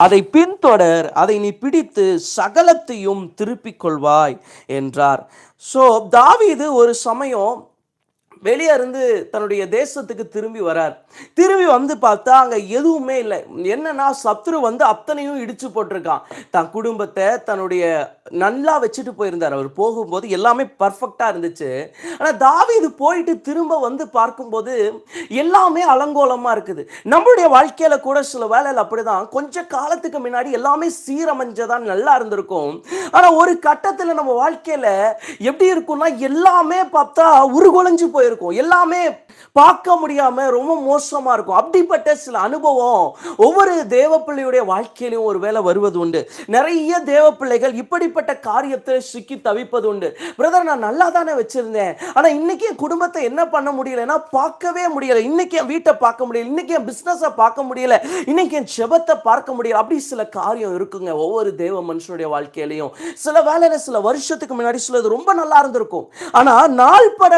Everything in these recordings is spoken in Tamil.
அதை பின்தொடர், அதை நீ பிடித்து சகலத்தையும் திருப்பிக் கொள்வாய் என்றார். ஸோ தாவீது ஒரு சமயம் வெளியே இருந்து தன்னுடைய தேசத்துக்கு திரும்பி வரார். திரும்பி வந்து பார்த்தா அங்க எதுவுமே இல்லை. என்னன்னா சத்ரு வந்து அத்தனையும் இடிச்சு போட்டிருக்கான். தன் குடும்பத்தை தன்னுடைய நல்லா வச்சுட்டு போயிருந்தார். அவர் போகும்போது எல்லாமே பர்ஃபெக்டா இருந்துச்சு. ஆனா தாவீது போயிட்டு திரும்ப வந்து பார்க்கும்போது எல்லாமே அலங்கோலமா இருக்குது. நம்மளுடைய வாழ்க்கையில கூட சில வேளையில அப்படிதான். கொஞ்ச காலத்துக்கு முன்னாடி எல்லாமே சீரமைஞ்சதா நல்லா இருந்திருக்கும். ஆனா ஒரு கட்டத்துல நம்ம வாழ்க்கையில எப்படி இருக்கும்னா எல்லாமே பார்த்தா உருகுலைஞ்சு போயிருக்கும். எல்லாமே பார்க்க முடியாம ரொம்ப மோசமா இருக்கும். அப்படிப்பட்ட சில அனுபவம் ஒவ்வொரு தேவ பிள்ளையுடைய வாழ்க்கையிலும் ஒரு வேளை வருவது உண்டு. நிறைய தேவ பிள்ளைகள் இப்படிப்பட்ட காரியத்தில் சிக்கி தவிப்பது உண்டு. பிரதர், நான் நல்லா தானே வச்சிருந்தேன், ஆனா இன்னைக்கு என் குடும்பத்தை என்ன பண்ண முடியலன்னா பார்க்கவே முடியல, இன்னைக்கு என் வீட்டை பார்க்க முடியல, இன்னைக்கு என் பிசினஸை பார்க்க முடியல, இன்னைக்கு என் செபத்தை பார்க்க முடியல. அப்படி சில காரியம் இருக்குங்க ஒவ்வொரு தேவ மனுஷனுடைய வாழ்க்கையிலையும். சில வேலையில சில வருஷத்துக்கு முன்னாடி சிலது ரொம்ப நல்லா இருந்திருக்கும். ஆனா நாள் பட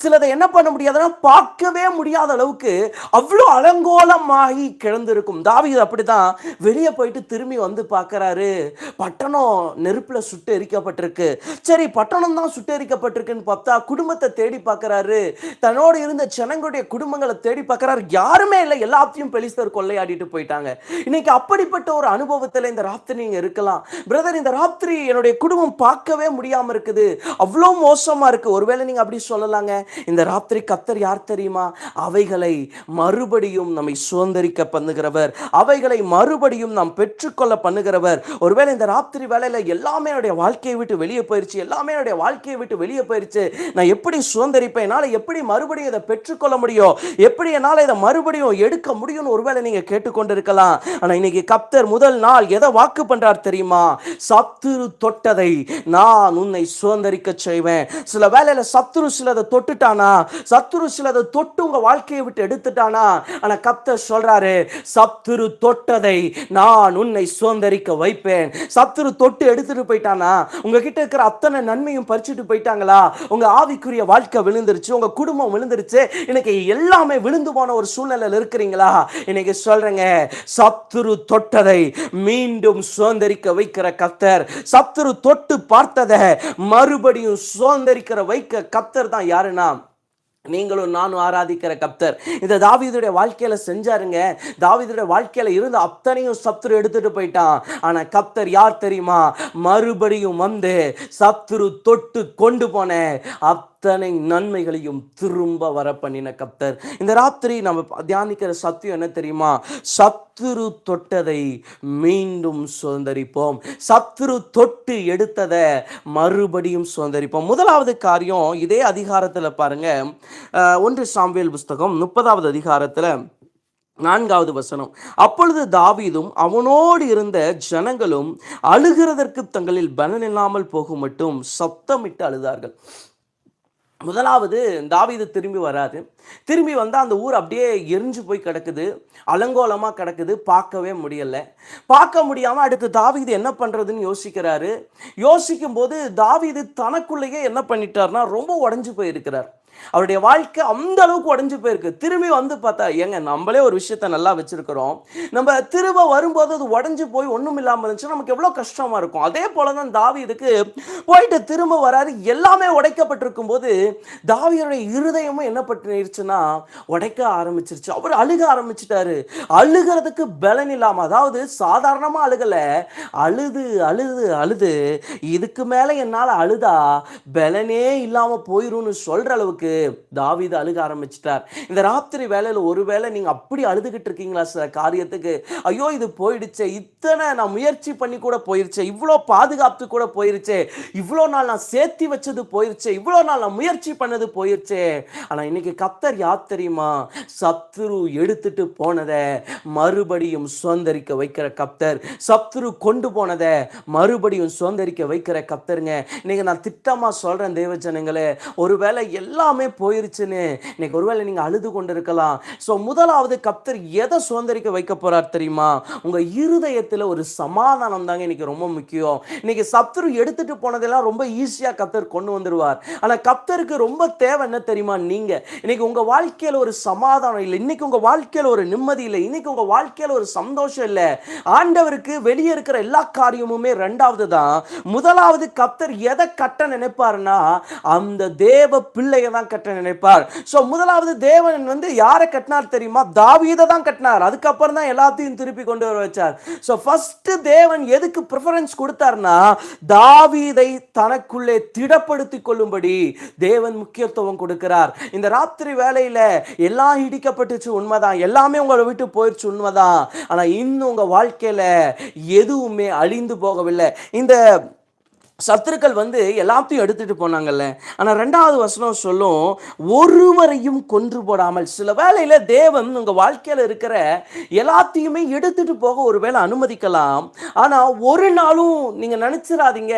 சிலதை என்ன பண்ண முடியாதுன்னா பார்க்கவே முடியாத அளவுக்கு அவ்வளோ அலங்கோலமாகி கிடந்திருக்கும். தாவீது அப்படிதான் வெளியே போயிட்டு திரும்பி வந்து பார்க்கறாரு. பட்டணம் நெருப்புல சுட்டு எரிக்கப்பட்டிருக்கு. சரி, பட்டணம் தான் சுட்டு எரிக்கப்பட்டிருக்குன்னு பார்த்தா குடும்பத்தை தேடி பார்க்கறாரு. தன்னோடு இருந்த ஜனங்களுடைய குடும்பங்களை தேடி பார்க்கறாரு. யாருமே இல்லை, எல்லாத்தையும் பெலிஸ்தர் கொள்ளையாடிட்டு போயிட்டாங்க. இன்னைக்கு அப்படிப்பட்ட ஒரு அனுபவத்தில் இந்த ராத்திரி நீங்க இருக்கலாம். பிரதர், இந்த ராத்திரி என்னுடைய குடும்பம் பார்க்கவே முடியாம இருக்குது, அவ்வளோ மோசமா இருக்கு. ஒருவேளை நீங்க அப்படி சொல்லலாங்க. இந்த ராத்திரி கர்த்தர் யார் தெரியுமா? அவைகளை மறுபடியும் நம்மை சுதந்திரிக்க பண்ணுகிறவர், அவைகளை மறுபடியும் நாம் பெற்றுக்கொள்ள பண்ணுகிறவர். ஒருவேளை இந்த ராத்திரி வேளையில எல்லாமே என்னுடைய வாழ்க்கையை விட்டு வெளியே போயிருச்சு, எல்லாமே என்னுடைய வாழ்க்கையை விட்டு வெளியே போயிருச்சு, நான் எப்படி சுதந்திரிப்பேன், என்னால் எப்படி மறுபடியும் இதை பெற்றுக்கொள்ள முடியும், எப்படி என்னால் இதை மறுபடியும் எடுக்க முடியும்னு ஒருவேளை நீங்க கேட்டுக்கொண்டிருக்கலாம். ஆனா இன்னைக்கு கர்த்தர் முதல் நாள் எதை வாக்கு பண்றார் தெரியுமா? சத்துரு தொட்டதை நான் உன்னை சுதந்திரிக்க செய்வேன். சில வேளையில சத்துரு சிலதை தொட்டுட்டானா, சத்துரு சிலதை தொட்டு உங்க வாழ்க்கையை விட்டு எடுத்துட்டானா, ஆனா கர்த்தர் சொல்றாரு, சத்துரு தொட்டதை நான் உன்னை சுதந்திரிக்க வைப்பேன். சத்துரு தொட்டு எடுத்துட்டு போயிட்டானா, உங்ககிட்ட இருக்கிற அத்தனை நன்மையும் பறிச்சுட்டு போயிட்டாங்களா, உங்க ஆவிக்குரிய வாழ்க்கை விழுந்துருச்சு, உங்க குடும்பம் விழுந்துருச்சு, இன்னைக்கு எல்லாமே விழுந்து போன ஒரு சூழ்நிலையில் இருக்கிறீங்களா, இன்னைக்கு சொல்றேங்க, சத்துரு தொட்டதை மீண்டும் சுதந்திரிக்க வைக்கிற கர்த்தர், சத்துரு தொட்டு பார்த்ததை மறுபடியும் சுதந்திரிக்கிற வைக்க கர்த்தர் தான் யாருன்னா நீங்களும் நானும் ஆராதிக்கிற கர்த்தர். இந்த தாவீதுடைய வாழ்க்கையில செஞ்சாருங்க. தாவீதுடைய வாழ்க்கையில இருந்த அத்தனையும் சத்துரு எடுத்துட்டு போயிட்டான். ஆனா கர்த்தர் யார் தெரியுமா? மறுபடியும் வந்து சத்துரு தொட்டு கொண்டு போன அத்தனை நன்மைகளையும் திரும்ப வர பண்ணின கர்த்தர். இந்த ராத்திரி நம்ம தியானிக்கிற சத்தியம் என்ன தெரியுமா? சத்துரு தொட்டதை மீண்டும் சுதந்திரிப்போம். சத்துரு தொட்டு எடுத்ததை மறுபடியும் சுதந்திரிப்போம். முதலாவது காரியம் இதே அதிகாரத்தில் பாருங்க, 1 சாமுவேல் புஸ்தகம் 30வது அதிகாரத்தில் 4வது வசனம். அப்பொழுது தாவீதும் அவனோடு இருந்த ஜனங்களும் அழுகிறதற்கு தங்களில் பலனில்லாமல் போகும் மட்டும் சத்தமிட்டு அழுதார்கள். முதலாவது தாவீது திரும்பி வராது. திரும்பி வந்தால் அந்த ஊர் அப்படியே எரிஞ்சு போய் கிடக்குது, அலங்கோலமாக கிடக்குது, பார்க்கவே முடியலை. பார்க்க முடியாமல் அடுத்து தாவீது என்ன பண்ணுறதுன்னு யோசிக்கிறாரு. யோசிக்கும் போது தாவீது தனக்குள்ளேயே என்ன பண்ணிட்டார்னா ரொம்ப உடஞ்சு போயிருக்கிறார். அவருடைய வாழ்க்கை அந்த அளவுக்கு உடஞ்சு போயிருக்கு. திரும்பி வந்து பார்த்தா, ஏங்க நம்மளே ஒரு விஷயத்த நல்லா வச்சிருக்கிறோம், நம்ம திரும்ப வரும்போது அது உடஞ்சு போய் ஒன்றும் இல்லாமல் இருந்துச்சுன்னா நமக்கு எவ்வளோ கஷ்டமா இருக்கும். அதே போல தான் தாவீதுக்கு போயிட்டு திரும்ப வராது, எல்லாமே உடைக்கப்பட்டிருக்கும் போது தாவீதுடைய இருதயமும் என்ன பண்ணிருச்சுன்னா உடைக்க ஆரம்பிச்சிருச்சு. அவர் அழுக ஆரம்பிச்சிட்டாரு. அழுகிறதுக்கு பலன் இல்லாம, அதாவது சாதாரணமா அழுகல, அழுது அழுது அழுது இதுக்கு மேல என்னால் அழுதா பலனே இல்லாம போயிரும்னு சொல்ற அளவுக்கு தாவீது அழுக ஆரம்பிச்சிட்டார். இந்த ராத்திரி வேளையில ஒருவேளை நீங்க அப்படி அழுதுகிட்டு இருக்கீங்களா சில காரியத்துக்கு? ஐயோ இது போயிடுச்சே, இத்தனை நான் முயற்சி பண்ணி கூட போயிருச்சே, இவ்வளோ பாதுகாப்பு கூட போயிருச்சே, இவ்வளோ நாள் நான் சேர்த்தி வச்சது போயிருச்சே, இவ்வளோ நாள் நான் முயற்சி பண்ணது போயிருச்சே. ஆனா இன்னைக்கு கர்த்தர் யார் தெரியுமா? சத்துரு எடுத்துட்டு போனதை மறுபடியும் சுதந்திரிக்க வைக்கிற கர்த்தர். சத்துரு கொண்டு போனதை மறுபடியும் சுதந்திரிக்க வைக்கிற கர்த்தருங்க. இன்னைக்கு நான் திட்டமா சொல்றேன் தேவ ஜனங்களே, ஒருவேளை எல்லா எல்லாமே போயிருச்சுன்னு இன்னைக்கு ஒருவேளை நீங்க அழுது கொண்டு இருக்கலாம். ஸோ முதலாவது கர்த்தர் எதை சுதந்திரிக்க வைக்க போறார் தெரியுமா? உங்க இருதயத்தில் ஒரு சமாதானம் தாங்க இன்னைக்கு ரொம்ப முக்கியம். இன்னைக்கு சத்துரு எடுத்துட்டு போனதெல்லாம் ரொம்ப ஈஸியா கர்த்தர் கொண்டு வந்துருவார். ஆனா கர்த்தருக்கு ரொம்ப தேவை என்ன தெரியுமா? நீங்க இன்னைக்கு உங்க வாழ்க்கையில ஒரு சமாதானம் இல்லை, இன்னைக்கு உங்க வாழ்க்கையில ஒரு நிம்மதி இல்லை, இன்னைக்கு உங்க வாழ்க்கையில ஒரு சந்தோஷம் இல்லை. ஆண்டவருக்கு வெளியே இருக்கிற எல்லா காரியமுமே ரெண்டாவது தான். முதலாவது கர்த்தர் எதை கட்ட நினைப்பார்னா அந்த தேவ பிள்ளையை தான் கட்ட நினைப்பார். சோ முதலாவது தேவன் யாரை கட்டினார் தெரியுமா? தாவீதை தான் கட்டினார். அதுக்கப்புறம் தான் எல்லாத்தையும் திருப்பி கொண்டு வர வச்சார். சோ ஃபர்ஸ்ட் தேவன் எதுக்கு பிரெஃபரன்ஸ் கொடுத்தார்னா தாவீதை தனக்குள்ளே திடப்படுத்திக் கொள்ளும்படி தேவன் முக்கியத்துவம் கொடுக்கிறார். இந்த ராத்திரி வேளையில எல்லாம் இடிக்கப்பட்டுச்சு உண்மைதான், எல்லாமே உங்களை விட்டு போயிடுச்சு உண்மைதான். ஆனா இன்னும் உங்க வாழ்க்கையில எதுவுமே அழிந்து போகவில்லை. இந்த சத்துருக்கள் எல்லாத்தையும் எடுத்துட்டு போனாங்கல்ல. ஆனா ரெண்டாவது வசனம் சொல்லும், ஒருவரையும் கொன்று போடாமல். சில வேளையில தேவன் உங்க வாழ்க்கையில இருக்கிற எல்லாத்தையுமே எடுத்துட்டு போக ஒருவேளை அனுமதிக்கலாம். ஆனா ஒரு நாளும் நீங்க நினைச்சிடாதீங்க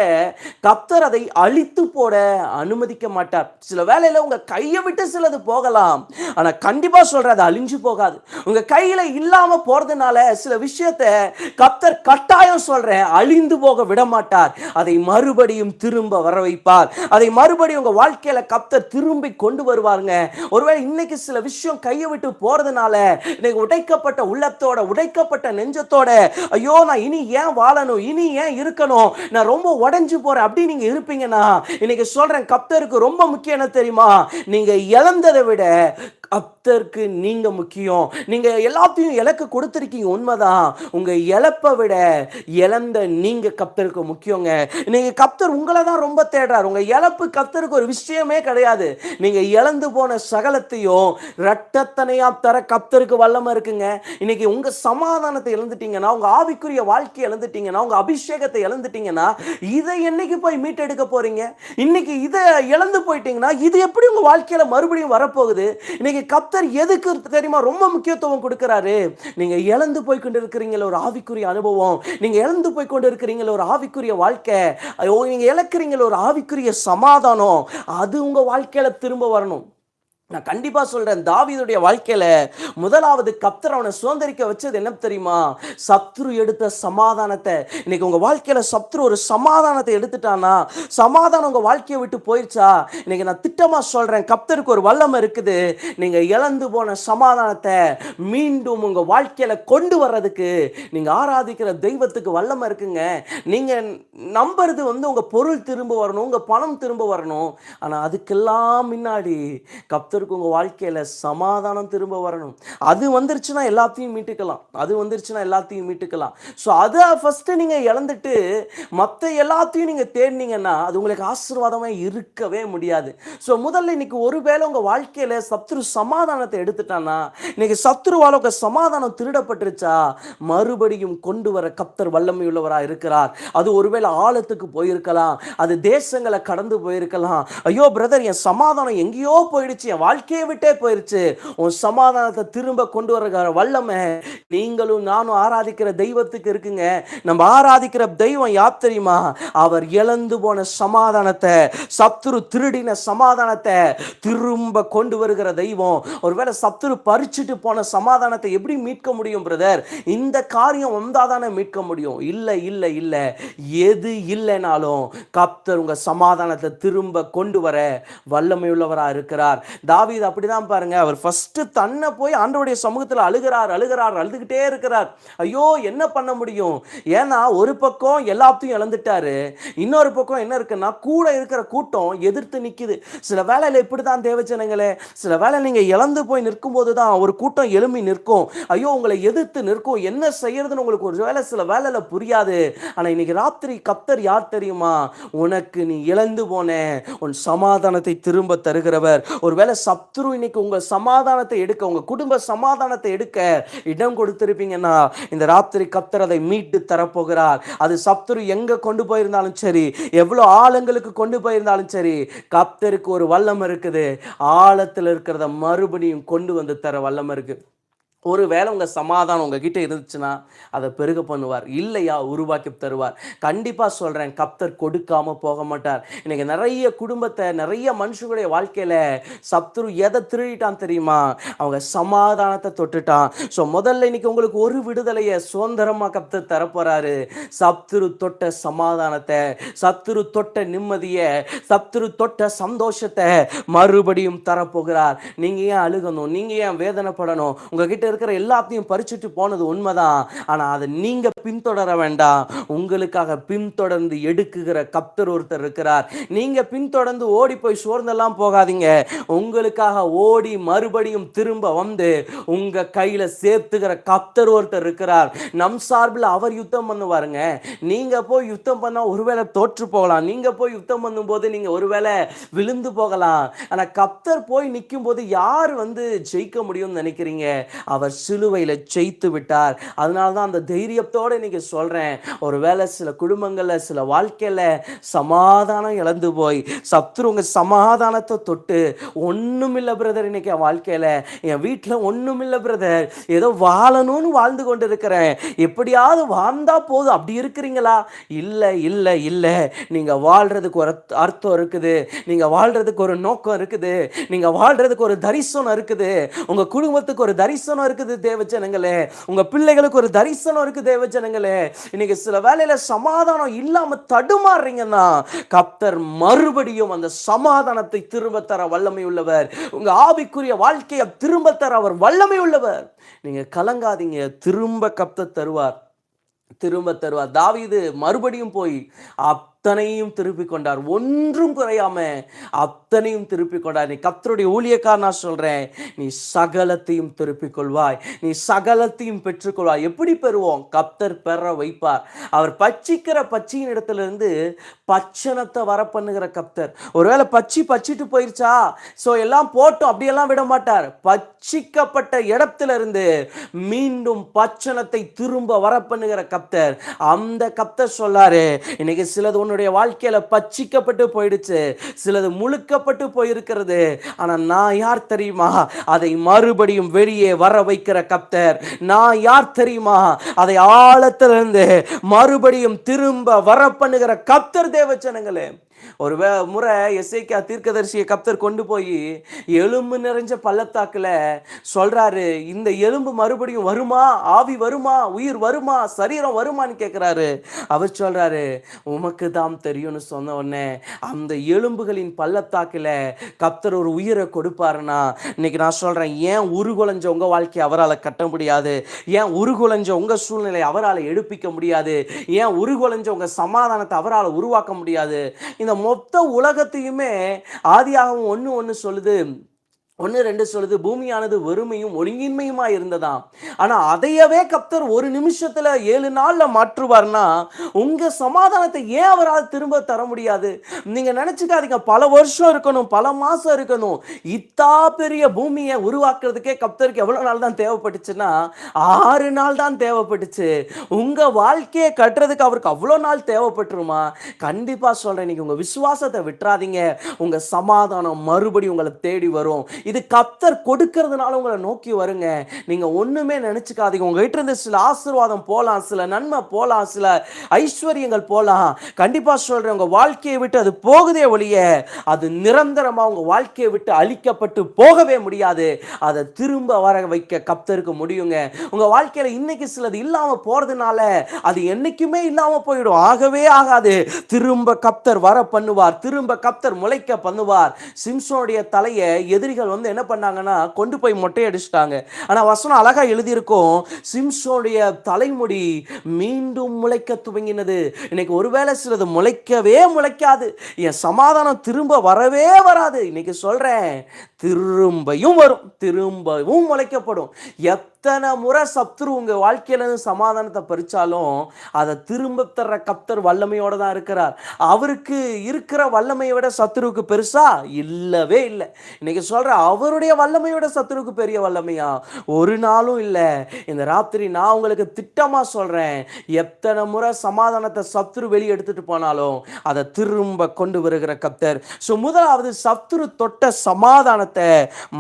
கர்த்தர் அதை அழித்து போட அனுமதிக்க மாட்டார். சில வேளையில உங்க கையை விட்டு சிலது போகலாம், ஆனா கண்டிப்பா சொல்ற அது அழிஞ்சு போகாது. உங்க கையில இல்லாம போறதுனால சில விஷயத்தை கர்த்தர் கட்டாயம் சொல்றேன் அழிந்து போக விட மாட்டார். அதை மறுபடியும் திரும்ப வர வைப்பார். அதை மறுபடியும் உங்க வாழ்க்கையில கர்த்தர் திரும்பி கொண்டு வருவாருங்க. ஒருவேளை இன்னைக்கு சில விஷயம் கையை விட்டு போறதுனால இன்னைக்கு உடைக்கப்பட்ட உள்ளத்தோட, உடைக்கப்பட்ட நெஞ்சத்தோட, ஐயோ நான் இனி ஏன் வாழணும், இனி ஏன் இருக்கணும், நான் ரொம்ப உடைஞ்சு போறேன் அப்படி நீங்க இருப்பீங்கன்னா இன்னைக்கு சொல்றேன் கர்த்தருக்கு ரொம்ப முக்கியம் என்ன தெரியுமா? நீங்க இழந்ததை விட கர்த்தருக்கு நீங்க முக்கியம். நீங்க எல்லாத்தையும் இலக்கு கொடுத்திருக்கீங்க உண்மைதான். உங்க இழப்பை விட இழந்த நீங்க கர்த்தருக்கு முக்கியங்க. நீங்க கர்த்தர் உங்களை தான் ரொம்ப தேடுறார். உங்க இழப்பு கர்த்தருக்கு ஒரு விஷயமே கிடையாது. நீங்க இழந்து போன சகலத்தையும் இரட்டத்தனையா தர கர்த்தருக்கு வல்லமை இருக்குங்க. இன்னைக்கு உங்க சமாதானத்தை இழந்துட்டீங்கன்னா, உங்க ஆவிக்குரிய வாழ்க்கையை இழந்துட்டீங்கன்னா, உங்க அபிஷேகத்தை இழந்துட்டீங்கன்னா இதை என்னைக்கு போய் மீட்டெடுக்க போறீங்க? இன்னைக்கு இதை இழந்து போயிட்டீங்கன்னா இது எப்படி உங்க வாழ்க்கையில மறுபடியும் வரப்போகுது? இன்னைக்கு கர்த்தர் எதுக்கு தெரியுமா ரொம்ப முக்கியத்துவம் கொடுக்கிறாரு? நீங்க இழந்து போய் கொண்டு இருக்கிறீங்களா ஒரு ஆவிக்குரிய அனுபவம், நீங்க இழந்து போய் கொண்டு இருக்கிறீங்களா ஒரு ஆவிக்குரிய வாழ்க்கை, நீங்க இழக்கிறீங்களா ஒரு ஆவிக்குரிய சமாதானம், அது உங்க வாழ்க்கையில திரும்ப வரணும். நான் கண்டிப்பா சொல்றேன், தாவீதுடைய வாழ்க்கையில முதலாவது கர்த்தர் அவனை சுதந்திரிக்க வச்சது என்ன தெரியுமா? சத்ரு எடுத்த சமாதானத்தை. இன்னைக்கு உங்க வாழ்க்கையில சத்ரு ஒரு சமாதானத்தை எடுத்துட்டானா, சமாதானம் உங்க வாழ்க்கையை விட்டு போயிருச்சா, இன்னைக்கு நான் திட்டமா சொல்றேன் கர்த்தருக்கு ஒரு வல்லமை இருக்குது. நீங்க இழந்து போன சமாதானத்தை மீண்டும் உங்க வாழ்க்கையில கொண்டு வர்றதுக்கு நீங்க ஆராதிக்கிற தெய்வத்துக்கு வல்லமை இருக்குங்க. நீங்க நம்புறது உங்க பொருள் திரும்ப வரணும், உங்க பணம் திரும்ப வரணும். ஆனா அதுக்கெல்லாம் முன்னாடி கர்த்தருக்கு உங்க வாழ்க்கையில சமாதானம் திரும்ப வரணும். அது வந்துருச்சுன்னா எல்லாத்தையும் மீட்டுக்கலாம், அது வந்துருச்சுன்னா எல்லாத்தையும் மீட்டுக்கலாம். ஸோ அதை ஃபர்ஸ்ட் நீங்க இழந்துட்டு மற்ற எல்லாத்தையும் நீங்க தேடினீங்கன்னா அது உங்களுக்கு ஆசீர்வாதமா இருக்கவே முடியாது. ஸோ முதல்ல இன்னைக்கு ஒருவேளை உங்க வாழ்க்கையில சத்ரு சமாதானத்தை எடுத்துட்டானா, இன்னைக்கு சத்ருவால உங்க சமாதானம் திருடப்பட்டுருச்சா, மறுபடியும் கொண்டு வர கர்த்தர் வல்லமை உள்ளவரா இருக்கிறார். அது ஒருவேளை ஆழத்துக்கு போயிருக்கலாம், அது தேசங்களை கடந்து போயிருக்கலாம். ஐயோ பிரதர் என் சமாதானம் எங்கேயோ போயிடுச்சு, என் வாழ்க்கையை விட்டே போயிருச்சு. உன் சமாதானத்தை திரும்ப கொண்டு வர வல்லமை நீங்களும் நானும் ஆராதிக்கிற தெய்வத்துக்கு இருக்குங்க. நம்ம ஆராதிக்கிற தெய்வம் யார் தெரியுமா? அவர் இழந்து போன சமாதானத்தை, சத்துரு திருடின சமாதானத்தை திரும்ப கொண்டு வருகிற தெய்வம். ஒருவேளை சத்துரு பறிச்சுட்டு போன சமாதானத்தை எப்படி மீட்க முடியும் பிரதர்? இந்த காரியம் வந்தாதானே மீட்க முடியும். இல்லை இல்லை இல்லை, எது இல்லைனாலும் கர்த்தர் உங்க சமாதானத்தை திரும்ப கொண்டு வர வல்லமை உள்ளவரா இருக்கிறார். தாவீது அப்படிதான் பாருங்க, அவர் ஃபர்ஸ்ட் தன்னை போய் ஆண்டவருடைய சமூகத்தில் அழுதுகிட்டே இருக்கிறார். ஐயோ என்ன பண்ண முடியும்? ஏன்னா ஒரு பக்கம் எல்லாத்தையும் இழந்துட்டாரு, இன்னொரு பக்கம் என்ன இருக்குன்னா கூட இருக்கிற கூட்டம் எதிர்த்து நிக்குது. சில வேளையில இப்படிதான் தேவஜனங்களே, சில வேளை நீங்க இழந்து போய் நிற்கும் போதுதான் ஒரு கூட்டம் எழும்பி நிற்கும். ஐயோ உங்களை எதிர்த்து நிற்கும், என்ன செய்யறதுன்னு உங்களுக்கு ஒரு வேளை சில வேளையில புரியாது. ஆனா இன்னைக்கு ராத்திரி கர்த்தர் யார் தெரியுமா? உனக்கு நீ இழந்து போன உன் சமாதானத்தை திரும்ப தருகிறவர். ஒருவேளை சத்ரு இன்னைக்கு உங்க சமாதானத்தை எடுக்க, உங்க குடும்ப சமாதானத்தை எடுக்க இடம் கொடுத்திருப்பீங்கன்னா இந்த ராத்திரி கர்த்தர் அதை மீட்டு தரப்போகிறார். அது சத்ரு எங்க கொண்டு போயிருந்தாலும் சரி, எவ்வளவு ஆழங்களுக்கு கொண்டு போயிருந்தாலும் சரி, கர்த்தருக்கு ஒரு வல்லமை இருக்குது. ஆழத்தில் இருக்கிறத மறுபடியும் கொண்டு வந்து தர வல்லமை இருக்கு. ஒருவேளை உங்கள் சமாதானம் உங்ககிட்ட இருந்துச்சுன்னா அதை பெருக பண்ணுவார், இல்லையா உருவாக்கி தருவார். கண்டிப்பாக சொல்கிறேன், கர்த்தர் கொடுக்காம போக மாட்டார். இன்னைக்கு நிறைய குடும்பத்தை, நிறைய மனுஷங்களுடைய வாழ்க்கையில் சத்துரு எதை திருடிட்டான் தெரியுமா? அவங்க சமாதானத்தை தொட்டுட்டான். ஸோ முதல்ல இன்னைக்கு உங்களுக்கு ஒரு விடுதலையை சுதந்திரமாக கர்த்தர் தரப்போறாரு. சத்துரு தொட்ட சமாதானத்தை, சத்துரு தொட்ட நிம்மதியை, சத்துரு தொட்ட சந்தோஷத்தை மறுபடியும் தரப்போகிறார். நீங்கள் ஏன் அழுகணும்? நீங்கள் ஏன் வேதனைப்படணும்? உங்ககிட்ட இருக்கிற எல்லாத்தையும் பறிச்சுட்டு போனது உண்மைதான். ஆனா அதை நீங்க பின்தொடர வேண்டாம். உங்களுக்காக பின்தொடர்ந்து எடுக்குகிற கர்த்தர் ஒருத்தர் இருக்கிறார். நீங்க பின்தொடர்ந்து ஓடி போய் சோர்ந்தெல்லாம் போகாதீங்க. உங்களுக்காக ஓடி மறுபடியும் திரும்ப வந்து உங்க கையில சேர்த்துக்கிற கர்த்தர் ஒருத்தர் இருக்கிறார். நம் சார்பில் அவர் யுத்தம் பண்ணுவாருங்க. நீங்க போய் யுத்தம் பண்ணா ஒருவேளை தோற்று போகலாம். நீங்க போய் யுத்தம் பண்ணும் போது நீங்க ஒருவேளை விழுந்து போகலாம். ஆனா கர்த்தர் போய் நிற்கும் போது யார் ஜெயிக்க முடியும்னு நினைக்கிறீங்க? அவர் சிலுவையில் ஜெயித்து விட்டார். அதனால தான் அந்த தைரியத்தோடு இன்னைக்கு சொல்றேன். ஒருவேளை சில குடும்பங்கள்ல, சில வாழ்க்கையில சமாதானம் இழந்து போய் சத்துரு உங்க சமாதானத்தை தொட்டு, ஒண்ணுமில்ல பிரதர், இன்னைக்கு என் வாழ்க்கையில, என் வீட்டில் ஒண்ணுமில்ல பிரதர், ஏதோ வாழணும்னு வாழ்ந்து கொண்டு இருக்கிறேன், எப்படியாவது வாழ்ந்தா போதும், அப்படி இருக்கிறீங்களா? இல்லை இல்லை இல்லை, நீங்க வாழ்றதுக்கு ஒரு அர்த்தம் இருக்குது. நீங்க வாழ்றதுக்கு ஒரு நோக்கம் இருக்குது. நீங்க வாழ்றதுக்கு ஒரு தரிசனம் இருக்குது. உங்க குடும்பத்துக்கு ஒரு தரிசனம் இருக்குது தேவஜனங்களே. உங்க பிள்ளைகளுக்கு ஒரு தரிசனம் இருக்கு தேவஜனங்களே. இன்னைக்கு சில வேளையில சமாதானம் இல்லாம தடுமாறுறீங்கன்னா கர்த்தர் மறுபடியும் அந்த சமாதானத்தை திரும்ப தர வல்லமை உள்ளவர். உங்க ஆவிக்குரிய வாழ்க்கையை திரும்ப தர அவர் வல்லமை உள்ளவர். நீங்க கலங்காதீங்க, திரும்ப கர்த்தர் தருவார், திரும்ப தருவார். தாவீது மறுபடியும் போய் அத்தனையும் திருப்பிக் கொண்டார், ஒன்றும் குறையாம அத்தனையும் திருப்பிக் கொண்டார். நீ கர்த்தருடைய ஊழியக்காரர், நான் சொல்றேன், நீ சகலத்தையும் திருப்பிக் கொள்வாய், நீ சகலத்தையும் பெற்றுக்கொள்வாய். எப்படி பெறுவோம்? கர்த்தர் பெற வைப்பார். அவர் பட்சிக்கிற பட்சியின் இடத்திலிருந்து பச்சனத்தை வர பண்ணுகிற கர்த்தர். ஒருவேளை பச்சிட்டு போயிருச்சா, சோ எல்லாம் போட்டோம் அப்படியெல்லாம் விட மாட்டார். பட்சிக்கப்பட்ட இடத்துல இருந்து மீண்டும் பச்சனத்தை திரும்ப வர பண்ணுகிற கர்த்தர். அந்த கர்த்தர் சொல்லாரு, இன்னைக்கு சிலது உன்னுடைய வாழ்க்கையில பட்சிக்கப்பட்டு போயிடுச்சு, சிலது முழுக்கப்பட்டு போயிருக்கிறது. ஆனா நான் யார் தெரியுமா? அதை மறுபடியும் வெளியே வர வைக்கிற கர்த்தர். நான் யார் தெரியுமா? அதை ஆழத்திலிருந்து மறுபடியும் திரும்ப வர பண்ணுகிற கர்த்தர் தேவச்சனங்களே. ஒரு முறை எசேக்கியா தீர்க்கதரிசியை கர்த்தர் கொண்டு போய் எலும்பு நிறைஞ்ச பள்ளத்தாக்குல சொல்றாரு, இந்த எலும்பு மறுபடியும் வருமா? ஆவி வருமா? உயிர் வருமா? சரீரம் வருமான்னு கேட்கிறாரு. அவர் சொல்றாரு, உமக்கு தான் தெரியும்னு சொன்ன உடனே அந்த எலும்புகளின் பள்ளத்தாக்குல கர்த்தர் ஒரு உயிரை கொடுப்பாருன்னா, இன்னைக்கு நான் சொல்றேன், ஏன் உருகுலைஞ்ச உங்க வாழ்க்கையை அவரால் கட்ட முடியாது? ஏன் உருகுலைஞ்ச உங்க சூழ்நிலை அவரால் எடுப்பிக்க முடியாது? ஏன் உருகுலைஞ்ச உங்க சமாதானத்தை அவரால் உருவாக்க முடியாது? இந்த மொத்த உலகத்தையுமே ஆதியாகமம் 1:1 சொல்லுது, 1:2 சொல்லுது, பூமியானது வெறுமையும் ஒழுங்கின்மையுமா இருந்ததாம். ஆனா அதையவே கர்த்தர் ஒரு நிமிஷத்துல 7 நாள்ல மாற்றுவார்னா, உங்க சமாதானத்தை ஏன் அவரால் திரும்ப தர முடியாது? நீங்க நினைச்சுக்காதீங்க பல வருஷம் இருக்கணும், பல மாசம் இருக்கணும். இத்தா பெரிய பூமியை உருவாக்குறதுக்கே கர்த்தருக்கு எவ்வளவு நாள் தான் தேவைப்பட்டுச்சுன்னா 6 நாள் தான் தேவைப்பட்டுச்சு. உங்க வாழ்க்கையை கட்டுறதுக்கு அவருக்கு அவ்வளோ நாள் தேவைப்பட்டுருமா? கண்டிப்பா சொல்றேன், நீங்க உங்க விசுவாசத்தை விட்டுறாதீங்க. உங்க சமாதானம் மறுபடியும் உங்களை தேடி வரும். இது கர்த்தர் கொடுக்கிறதுனால உங்களை நோக்கி வருங்க. நீங்க ஒண்ணுமே நினைச்சுக்காதீங்க. உங்ககிட்ட இருந்து சில ஆசீர்வாதம் போலாம், சில நன்மை போலாம், சில ஐஸ்வர்யங்கள் போலாம். கண்டிப்பா சொல்றேன், உங்க வாழ்க்கையை விட்டு அது போகுதே ஒழிய அது நிரந்தரமா உங்க வாழ்க்கையை விட்டு அழிக்கப்பட்டு போகவே முடியாது. அதை திரும்ப வர வைக்க கர்த்தருக்கு முடியுங்க. உங்க வாழ்க்கையில இன்னைக்கு சிலது இல்லாம போறதுனால அது என்னைக்குமே இல்லாம போயிடும், ஆகவே ஆகாது. திரும்ப கர்த்தர் வர பண்ணுவார், திரும்ப கர்த்தர் முளைக்க பண்ணுவார். சிம்சோனுடைய தலையை எதிரிகள் என்ன பண்ணாங்கன்னா கொண்டு போய் மொட்டை அடிச்சிட்டாங்க. ஆனா வசனம் அழகா எழுதியிருக்கும், சிம்சோனுடைய தலைமுடி மீண்டும் முளைக்க துவங்கினது. இன்னைக்கு ஒருவேளை சிலது முளைக்கவே முளைக்காது, என் சமாதானம் திரும்ப வரவே வராது. இன்னைக்கு சொல்றேன், திரும்பியும் வரும், திரும்பவும் முளைக்கப்படும். எத்தனை முறை சத்துரு உங்க வாழ்க்கையில சமாதானத்தை பறிச்சாலும் அதை திரும்ப தர்ற கர்த்தர் வல்லமையோட தான் இருக்கிறார். அவருக்கு இருக்கிற வல்லமையை விட சத்துருவுக்கு பெருசா இல்லவே இல்லை. இன்னைக்கு சொல்ற, அவருடைய வல்லமையோட சத்துருவுக்கு பெரிய வல்லமையா? ஒரு நாளும் இல்லை. இந்த ராத்திரி நான் உங்களுக்கு திட்டமா சொல்றேன், எத்தனை முறை சமாதானத்தை சத்துரு வெளியே எடுத்துட்டு போனாலும் அதை திரும்ப கொண்டு வருகிற கர்த்தர். முதலாவது, சத்துரு தொட்ட சமாதானத்தை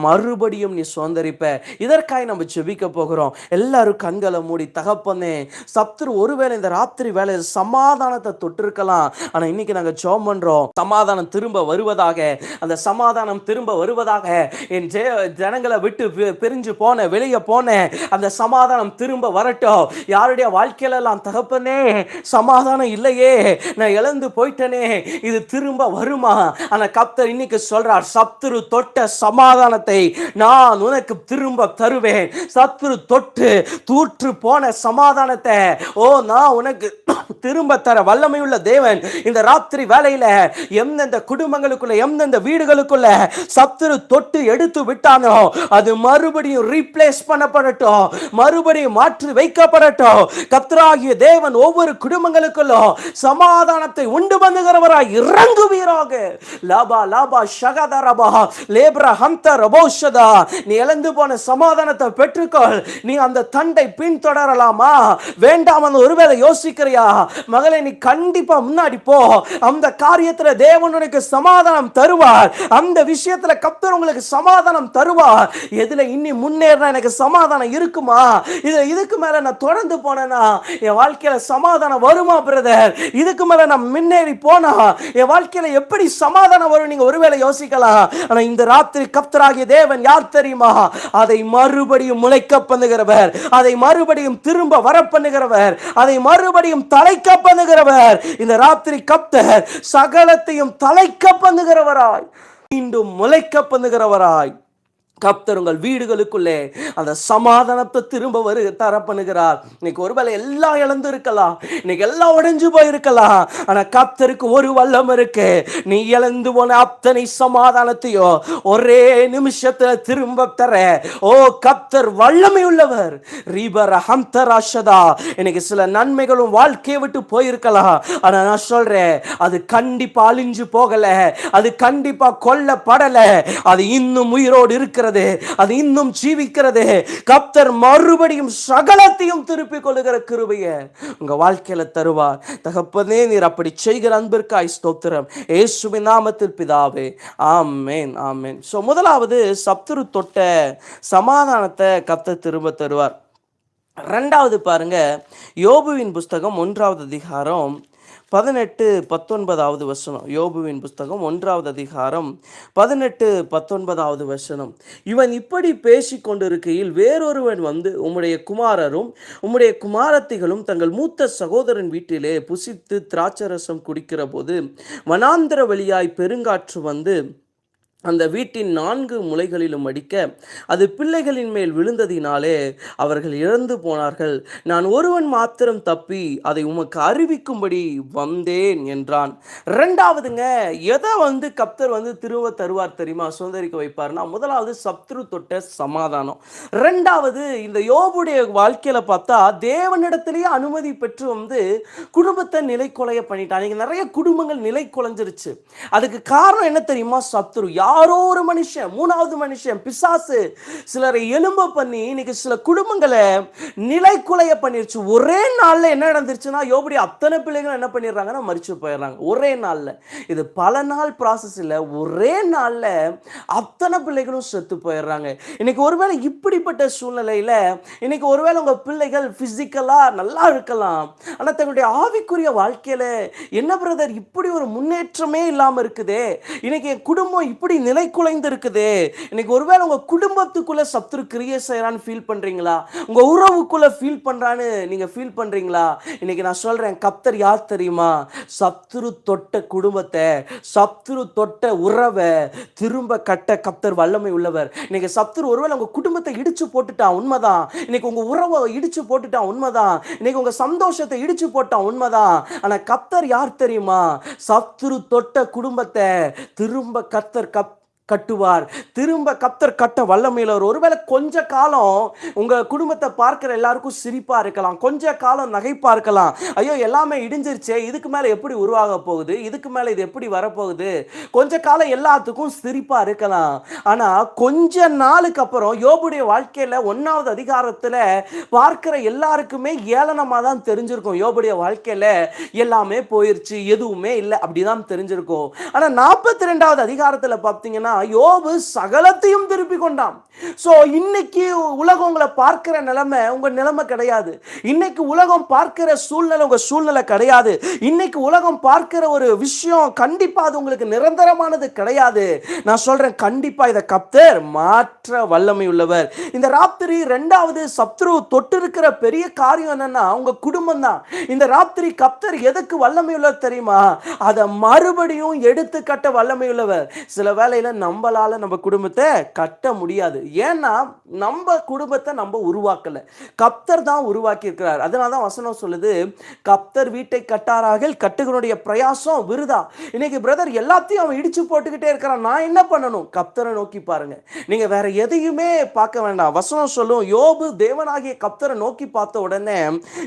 மறுபடியும் நீ சுதந்திரிப்ப. இதற்காக நம்ம ஜெபிக்க போகிறோம். எல்லாரும் கண்களை மூடி, தகப்பனே சத்துரு ஒருவேளை இந்த ராத்திரி வேளையில் சமாதானத்தை தொட்டிருக்கலாம். ஆனா இன்னைக்கு நாங்க ஜெபம் பண்றோம், சமாதானம் திரும்ப வருவதாக, அந்த சமாதானம் திரும்ப வருவதாக. என் ஜனங்களை விட்டு பிரிஞ்சு போன, வெளியே போன அந்த சமாதானம் திரும்ப வரட்டும். யாருடைய வாழ்க்கையில எல்லாம் தகப்பனே சமாதானம் இல்லையே, நான் இழந்து போயிட்டனே, இது திரும்ப வருமா? ஆனா கர்த்தர் இன்னைக்கு சொல்றார், சத்துரு தொட்ட சமாதானத்தை நான் உனக்கு திரும்ப தருவேன். சத்துரு தொட்டு தூற்று போன சமாதானத்தை நான் உனக்கு திரும்ப தர வல்லமையுள்ள தேவன். இந்த ராத்திரி வேளையில எந்தெந்த குடும்பங்களுக்குள்ள, எந்தெந்த வீடுகளுக்குள்ள சத்துரு தொட்டு எடுத்து விட்டானோ அது மறுபடியும் ரீப்ளேஸ் பண்ணப்படட்டும், மறுபடியும் மாற்றி வைக்கப்படட்டும். கர்த்தராகிய தேவன் ஒவ்வொரு குடும்பங்களுக்குள்ளும் சமாதானத்தை உண்டு பண்ணுகிறவராய் இறங்குவீராக. Lava lava ஷகதரபா லேப்ரா ஹம்த ரபோஷதா. நீ இழந்து போன சமாதானத்தை பெற்றுக்கொள். நீ அந்த தண்டை பின்தொடரலாமா வேண்டாம் ஒருவேளை யோசிக்கிறியா? மகளே, நீ கண்டிப்பா முன்னாடி போ. அந்த காரியத்துல தேவன் உனக்கு சமாதானம் தருவார். அந்த விஷயத்துல கர்த்தர் உங்களுக்கு சமாதானம் தருவார். எதுல இன்னி முன்னேறினா எனக்கு சமாதானம் இருக்குமா? இதுக்கு மேல நான் தொடர்ந்து போனேனா என் வாழ்க்கையில சமாதானம் வருமா பிரதர்? இதுக்கு மேல நான் முன்னேறி போனா என் வாழ்க்கையில எப்படி சமாதானம் வரும்? நீங்க ஒருவேளை யோசிக்கலாம். ஆனா இந்த ராத்திரி கர்த்தராகிய தேவன் யார் தெரியுமா? அதை மறுபடியும் முளைக்க பண்ணுகிறவர், அதை மறுபடியும் திரும்ப வர பண்ணுகிறவர், அதை மறுபடியும் தலைக்க பண்ணுகிறவர். இந்த ராத்திரி கர்த்தர் சகலத்தையும் தலைக்க பண்ணுகிறவராய், மீண்டும் முளைக்க பண்ணுகிறவராய் கர்த்தர் உங்கள் வீடுகளுக்குள்ளே அந்த சமாதானத்தை திரும்ப தர பண்ணுகிறார். இன்னைக்கு ஒருவேளை எல்லாம் இழந்து இருக்கலாம், இன்னைக்கு எல்லாம் உடைஞ்சு போயிருக்கலாம். ஆனா கர்த்தருக்கு ஒரு வல்லம் இருக்கு. நீ இழந்து போன அத்தனை சமாதானத்தையும் ஒரே நிமிஷத்துல திரும்ப தர கர்த்தர் வல்லமை உள்ளவர். ரீபர ஹம்தராஷதா. இன்னைக்கு சில நன்மைகளும் வாழ்க்கையை விட்டு போயிருக்கலாம். ஆனா நான் சொல்றேன், அது கண்டிப்பா அழிஞ்சு போகல, அது கண்டிப்பா கொல்லப்படல, அது இன்னும் உயிரோடு இருக்கிறது, அது இன்னும் ஜீவிக்கிறது. கர்த்தர் மறுபடியும் சகலத்தையும் திருப்பிக் கொள்ளுகிற கிருபையை உங்க வாழ்க்கையில தருவார். தகப்பனே, நீர் அப்படி செய்கிற அன்பிற்காய் ஸ்தோத்திரம். இயேசுவின் நாமத்தில் பிதாவே, ஆமென், ஆமென். சோ முதலாவது சத்துரு தொட்ட சமாதானத்தை கர்த்தர் திரும்ப தருவார். இரண்டாவது பாருங்க, யோபுவின் புஸ்தகம் 1வது அதிகாரம் 18-19 வசனம். யோபுவின் புஸ்தகம் 1வது அதிகாரம் 18-19 வசனம். இவன் இப்படி பேசிக் கொண்டிருக்கையில் வேறொருவன் வந்து, உம்முடைய குமாரரும் உம்முடைய குமாரத்திகளும் தங்கள் மூத்த சகோதரன் வீட்டிலே புசித்து திராட்சரசம் குடிக்கிற போது வனாந்திர வழியாய் பெருங்காற்று வந்து அந்த வீட்டின் 4 முலைகளிலும் அடிக்க அது பிள்ளைகளின் மேல் விழுந்ததினாலே அவர்கள் இறந்து போனார்கள். நான் ஒருவன் மாத்திரம் தப்பி அதை உமக்கு அறிவிக்கும்படி வந்தேன் என்றான். இரண்டாவதுங்க, எதை வந்து கர்த்தர் வந்து திரும்ப தருவார் தெரியுமா, சுதந்திரிக்க வைப்பார்னா, முதலாவது சத்துரு தொட்ட சமாதானம். இரண்டாவது, இந்த யோபுடைய வாழ்க்கையில பார்த்தா தேவனிடத்திலேயே அனுமதி பெற்று வந்து குடும்பத்தை நிலை கொலைய பண்ணிட்டான். நிறைய குடும்பங்கள் நிலை குலைஞ்சிருச்சு. அதுக்கு காரணம் என்ன தெரியுமா? சத்துரு. யாரோ ஒரு மனுஷன், 3வது மனுஷன், பிசாசு சிலரை எலும்ப பண்ணி இன்னைக்கு சில குடும்பங்களை நிலை குலைய பண்ணிருச்சு. ஒரே நாள்ல என்ன நடந்துருச்சுன்னா, யோபுடைய அத்தனை பிள்ளைகள் என்ன பண்ணிடுறாங்கன்னா மரிச்சு போயிடுறாங்க ஒரே நாள்ல. இது பல நாள் ப்ராசஸ் இல்ல, ஒரே நாள்ல அத்தனை பிள்ளைகளும் செத்து போயிடுறாங்க. இன்னைக்கு ஒருவேளை இப்படிப்பட்ட சூழ்நிலையில இன்னைக்கு ஒருவேளை உங்க பிள்ளைகள் பிசிக்கலா நல்லா இருக்கலாம், ஆனா தங்களுடைய ஆவிக்குரிய வாழ்க்கையில என்ன பிரதர் இப்படி ஒரு முன்னேற்றமே இல்லாம இருக்குதே, இன்னைக்கு என் குடும்பம் இப்படி நிலை குலைந்து இருக்குது. இன்னைக்கு ஒருவேளை உங்க குடும்பத்துக்குள்ள சத்துரு கிரியை செய்யறான்னு ஃபீல் பண்றீங்களா? உங்க உறவுக்குள்ள ஃபீல் பண்றான்னு நீங்க ஃபீல் பண்றீங்களா? இன்னைக்கு நான் சொல்றேன், கர்த்தர் யார் தெரியுமா? சத்துரு தொட்ட குடும்பத்தை, சத்துரு தொட்ட உறவை திரும்ப கட்ட கர்த்தர் வல்லமை உள்ளவர். இன்னைக்கு சத்துரு ஒருவேளை உங்க குடும்பத்தை இடிச்சு போட்டுட்டான், உண்மைதான். இன்னைக்கு உங்க உறவை இடிச்சு போட்டுட்டான், உண்மைதான். இன்னைக்கு உங்க சந்தோஷத்தை இடிச்சு போட்டான், உண்மைதான். ஆனா கர்த்தர் யார் தெரியுமா? சத்துரு தொட்ட குடும்பத்தை திரும்ப கர்த்தர் கட்டுவார். திரும்ப கர்த்தர் கட்ட வல்லமையுள்ளவர். ஒருவேளை கொஞ்ச காலம் உங்க குடும்பத்தை பார்க்கிற எல்லாருக்கும் சிரிப்பா இருக்கலாம், கொஞ்ச காலம் நகைப்பா இருக்கலாம். ஐயோ எல்லாமே இடிஞ்சிருச்சே, இதுக்கு மேல எப்படி உருவாக போகுது, இதுக்கு மேல இது எப்படி வரப்போகுது, கொஞ்ச காலம் எல்லாத்துக்கும் சிரிப்பா இருக்கலாம். ஆனா கொஞ்ச நாளுக்கு அப்புறம் யோபுடைய வாழ்க்கையில 1வது அதிகாரத்துல பார்க்கிற எல்லாருக்குமே ஏளனமா தான் தெரிஞ்சிருக்கும். யோபுடைய வாழ்க்கையில எல்லாமே போயிருச்சு, எதுவுமே இல்லை, அப்படிதான் தெரிஞ்சிருக்கும். ஆனா 42வது அதிகாரத்துல பார்த்தீங்கன்னா யோபு சகலத்தையும் திருப்பி கொண்டான். ஸோ இன்னைக்கு உலகம் உங்களை பார்க்கிற நிலைமை உங்க நிலைமை கிடையாது. இன்னைக்கு உலகம் பார்க்கிற சூழ்நிலை உங்க சூழ்நிலை கிடையாது. இன்னைக்கு உலகம் பார்க்கிற ஒரு விஷயம் கண்டிப்பா அது உங்களுக்கு நிரந்தரமானது கிடையாது. நான் சொல்றேன், கண்டிப்பா இதை கர்த்தர் மாற்ற வல்லமை உள்ளவர். இந்த ராத்திரி இரண்டாவது சத்ரு தொட்டு இருக்கிற பெரிய காரியம் என்னன்னா உங்க குடும்பம் தான். இந்த ராத்திரி கர்த்தர் எதுக்கு வல்லமை உள்ளவர் தெரியுமா? அதை மறுபடியும் எடுத்து கட்ட வல்லமை உள்ளவர். சில வேளையில நம்மளால நம்ம குடும்பத்தை கட்ட முடியாது. ஏன்னா நம்ம குடும்பத்தை நம்ம உருவாக்கல, கர்த்தர் தான் உருவாக்கி இருக்கிறார். அதனால தான் வசனம் சொல்லுது, கர்த்தர் வீட்டை கட்டாராக கட்டுகிறவனுடைய பிரயாசம் விருதா. இன்னைக்கு பிரதர் எல்லாத்தையும் அவன் இடிச்சு போட்டுக்கிட்டே இருக்கிறான், நான் என்ன பண்ணணும்? கர்த்தரை நோக்கி பாருங்க. நீங்க வேற எதையுமே பார்க்க வேண்டாம். வசனம் சொல்லும், யோபு தேவனாகிய கர்த்தரை நோக்கி பார்த்த உடனே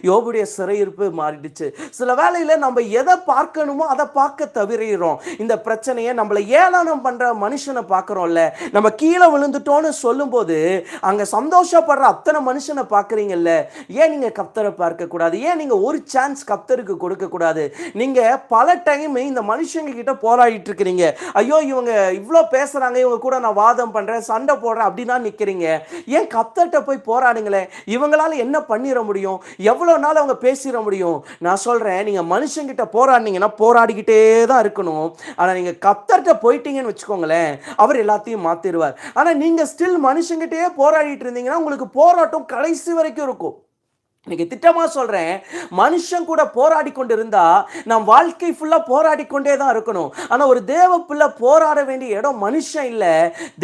யோபுடைய சிறையிருப்பு மாறிடுச்சு. சில வேளையில நம்ம எதை பார்க்கணுமோ அதை பார்க்க தவிர்க்கிறோம். இந்த பிரச்சனையை நம்மள ஏளனம் பண்ற மனுஷனை பார்க்கிறோம்ல, நம்ம கீழே விழுந்துட்டோம்னு சொல்லும்போது அங்க சந்தோஷப்படுற அத்தனை மனுஷனை பார்க்கறீங்கல்ல, ஏன் நீங்க கர்த்தரை பார்க்க கூடாது? ஏன் நீங்க ஒரு சான்ஸ் கர்த்தருக்கு கொடுக்க கூடாது? நீங்க பல டைம் இந்த மனுஷங்க கிட்ட போராடிட்டு இருக்கிறீங்க. ஐயோ இவங்க இவ்வளோ பேசுறாங்க, இவங்க கூட நான் வாதம் பண்றேன், சண்டை போடுறேன் அப்படின்னா நிக்கிறீங்க. ஏன் கர்த்தர்கிட்ட போய் போராடுங்களேன். இவங்களால என்ன பண்ணிட முடியும்? எவ்வளவு நாள் அவங்க பேசிட முடியும்? நான் சொல்றேன், நீங்க மனுஷங்கிட்ட போராடினீங்கன்னா போராடிக்கிட்டே தான் இருக்கணும். ஆனா நீங்க கர்த்தர்கிட்ட போயிட்டீங்கன்னு வச்சுக்கோங்களேன், அவர் எல்லாத்தையும் மாத்திடுவார். ஆனா நீங்க ஸ்டில் மனுஷங்கிட்டே போராடிட்டு இருந்தீங்கன்னா உங்களுக்கு போராட்டம் கடைசி வரைக்கும் இருக்கும். இன்னைக்கு திட்டமா சொல்றேன், மனுஷன் கூட போராடி கொண்டு இருந்தா நாம் வாழ்க்கை ஃபுல்லா போராடி கொண்டே தான் இருக்கணும். ஆனா ஒரு தேவ பிள்ளை போராட வேண்டிய இடம் மனுஷன் இல்ல,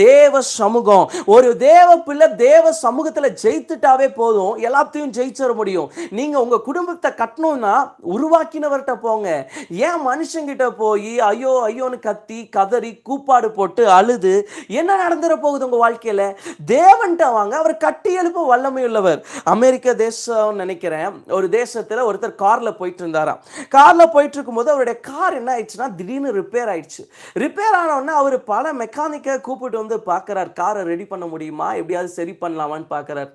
தேவ சமூகம். ஒரு தேவ பிள்ளை தேவ சமூகத்துல ஜெயித்துட்டாவே போதும், எல்லாத்தையும் ஜெயிச்சிட முடியும். நீங்க உங்க குடும்பத்தை கட்டணும்னா உருவாக்கினவர்கிட்ட போங்க. ஏன் மனுஷங்கிட்ட போய் ஐயோ ஐயோன்னு கத்தி கதறி கூப்பாடு போட்டு அழுது என்ன நடந்துட போகுது உங்க வாழ்க்கையில? தேவன்கிட்ட வாங்க, அவர் கட்டி எழுப்ப வல்லமை உள்ளவர். அமெரிக்க தேசம் நினைக்கிறேன், ஒரு தேசத்துல ஒருத்தர் கார்ல போயிட்டு இருந்தாராம். கார்ல போயிட்டு இருக்கும்போது அவருடைய கார் என்ன ஆயிடுச்சுன்னா திடீர்னு ரிப்பேர் ஆயிடுச்சு. ரிப்பேர் ஆன உடனே அவர் பல மெக்கானிக்கை கூப்பிட்டு வந்து பார்க்கறார், காரை ரெடி பண்ண முடியுமா, எப்படியாவது சரி பண்ணலாமான்னு பார்க்கறார்.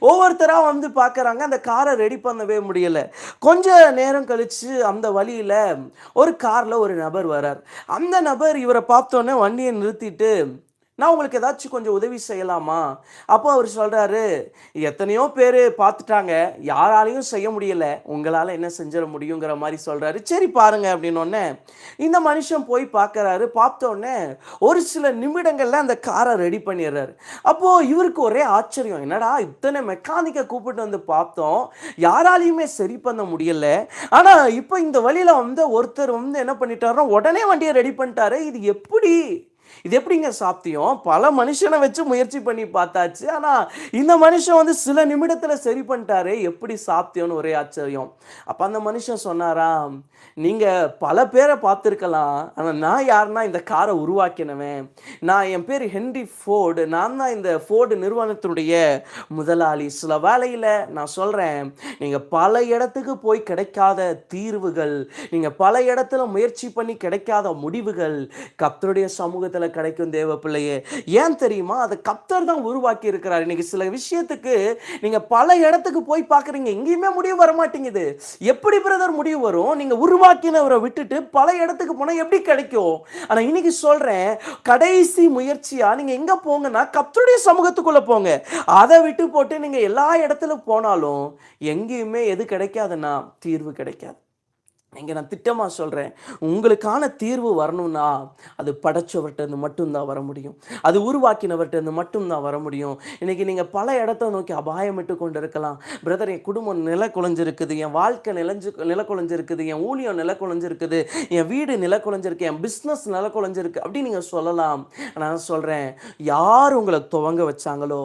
ஒவ்வொருத்தரா வந்து பார்க்கறாங்க, அந்த காரை ரெடி பண்ணவே முடியல. கொஞ்ச நேரம் கழிச்சு அந்த வழியில ஒரு கார்ல ஒரு நபர் வரார். அந்த நபர் இவரை பார்த்தோன்னே வண்டியை நிறுத்திட்டு, நான் உங்களுக்கு ஏதாச்சும் கொஞ்சம் உதவி செய்யலாமா? அப்போ அவர் சொல்றாரு, எத்தனையோ பேர் பார்த்துட்டாங்க, யாராலையும் செய்ய முடியல, உங்களால் என்ன செஞ்சிட முடியுங்கிற மாதிரி சொல்றாரு. சரி பாருங்க அப்படின்னோடனே இந்த மனுஷன் போய் பார்க்கறாரு. பார்த்தோன்னே ஒரு சில நிமிடங்கள்ல அந்த காரை ரெடி பண்ணிடுறாரு. அப்போ இவருக்கு ஒரே ஆச்சரியம், என்னடா இத்தனை மெக்கானிக்கை கூப்பிட்டு வந்து பார்த்தோம், யாராலையுமே சரி பண்ண முடியல. ஆனா இப்போ இந்த வழியில வந்து ஒருத்தர் வந்து என்ன பண்ணிட்டாருன்னா உடனே வண்டியை ரெடி பண்ணிட்டாரு. இது எப்படிங்க சாத்தியம்? பல மனுஷனை வச்சு முயற்சி பண்ணி பார்த்தாச்சு, ஆனா இந்த மனுஷன் வந்து சில நிமிடத்துல சரி பண்ணிட்டாரு, எப்படி சாத்தியம்னு ஒரே ஆச்சரியம். அப்ப அந்த மனுஷன் சொன்னாராம், நீங்க பல பேரை பார்த்துருக்கலாம், ஆனா நான் யாருன்னா இந்த காரை உருவாக்கினவன். என் பேர் ஹென்ரி ஃபோர்டு, நான் தான் இந்த ஃபோர்டு நிறுவனத்தினுடைய முதலாளி. சில வேளையில நான் சொல்றேன், நீங்க பல இடத்துக்கு போய் கிடைக்காத தீர்வுகள், நீங்க பல இடத்துல முயற்சி பண்ணி கிடைக்காத முடிவுகள் கர்த்தருடைய சமூகத்துல கிடைக்கும். தேவ பிள்ளையே, ஏன் தெரியுமா? அதை கர்த்தர் தான் உருவாக்கி இருக்கிறார். இன்னைக்கு சில விஷயத்துக்கு நீங்க பல இடத்துக்கு போய் பார்க்குறீங்க, எங்கேயுமே முடிவு வர மாட்டேங்குது. எப்படி பிரதர் முடிவு வரும்? நீங்க உருவாக்கினவரை விட்டுட்டு பல இடத்துக்கு போனா எப்படி கிடைக்கும்? ஆனா இன்னைக்கு சொல்றேன், கடைசி முயற்சியா நீங்க எங்க போங்கன்னா கர்த்தருடைய சமூகத்துக்குள்ள போங்க. அதை விட்டு போட்டு நீங்க எல்லா இடத்துல போனாலும் எங்கேயுமே எது கிடைக்காதுன்னா தீர்வு கிடைக்காது. இங்கே நான் திட்டமாக சொல்கிறேன், உங்களுக்கான தீர்வு வரணும்னா அது படைச்சவர்கிட்ட மட்டும்தான் வர முடியும், அது உருவாக்கினவர்கிட்ட மட்டும்தான் வர முடியும். இன்றைக்கி நீங்கள் பல இடத்த நோக்கி அபாயமிட்டு கொண்டு இருக்கலாம். பிரதர், என் குடும்பம் நில குலைஞ்சிருக்குது, என் வாழ்க்கை நில குலைஞ்சிருக்குது, என் ஊழியம் நில குலைஞ்சிருக்குது, என் வீடு நில குலைஞ்சிருக்கு, என் பிஸ்னஸ் நில குலைஞ்சிருக்கு அப்படின்னு நீங்கள் சொல்லலாம். நான் சொல்கிறேன், யார் உங்களை துவங்க வச்சாங்களோ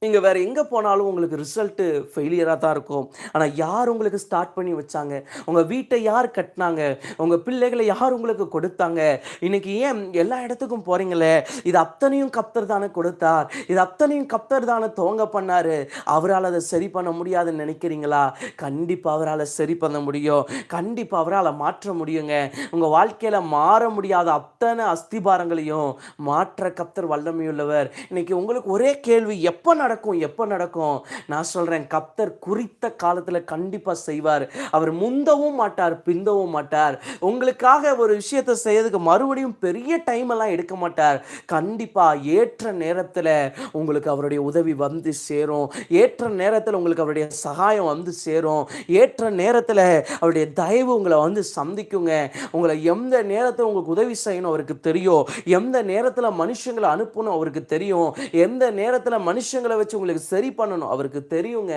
நீங்கள் வேறு எங்கே போனாலும் உங்களுக்கு ரிசல்ட்டு ஃபெயிலியராக தான் இருக்கும். ஆனால் யார் உங்களுக்கு ஸ்டார்ட் பண்ணி வச்சாங்க? உங்கள் வீட்டை யார் கட்டினாங்க? உங்கள் பிள்ளைகளை யார் உங்களுக்கு கொடுத்தாங்க? இன்றைக்கி ஏன் எல்லா இடத்துக்கும் போகிறீங்களே? இது அத்தனையும் கர்த்தர் தானே கொடுத்தார், இது அத்தனையும் கர்த்தர் தானே துவங்க பண்ணார். அவரால் அதை சரி பண்ண முடியாதுன்னு நினைக்கிறீங்களா? கண்டிப்பாக அவரால் சரி பண்ண முடியும், கண்டிப்பாக அவரால் மாற்ற முடியுங்க. உங்கள் வாழ்க்கையில் மாற முடியாத அத்தனை அஸ்திபாரங்களையும் மாற்ற கர்த்தர் வல்லமையுள்ளவர். இன்றைக்கி உங்களுக்கு ஒரே கேள்வி, எப்போ நடக்கும், எப்போ நடக்கும்? நான் சொல்றேன், கர்த்தர் குறித்த காலத்துல கண்டிப்பா செய்வார். அவர் முந்தவும் மாட்டார், பிந்தவும் மாட்டார். உங்களுக்காக ஒரு விஷயத்தை செய்யறதுக்கு மறுபடியும் பெரிய டைம் எல்லாம் எடுக்க மாட்டார். கண்டிப்பா ஏற்ற நேரத்துல உங்களுக்கு அவருடைய உதவி வந்து சேரும். ஏற்ற நேரத்துல உங்களுக்கு அவருடைய சகாயம் வந்து சேரும். ஏற்ற நேரத்துல அவருடைய தயவு உங்களை வந்து சந்திக்குங்க. உங்களை எந்த நேரத்துல உங்களுக்கு உதவி செய்யணும் அவருக்கு தெரியும். எந்த நேரத்துல மனுஷங்களை அனுப்பணும் அவருக்கு தெரியும். எந்த நேரத்துல மனுஷங்களை வச்சு உங்களுக்கு சரி பண்ணணும் அவருக்கு தெரியுங்க.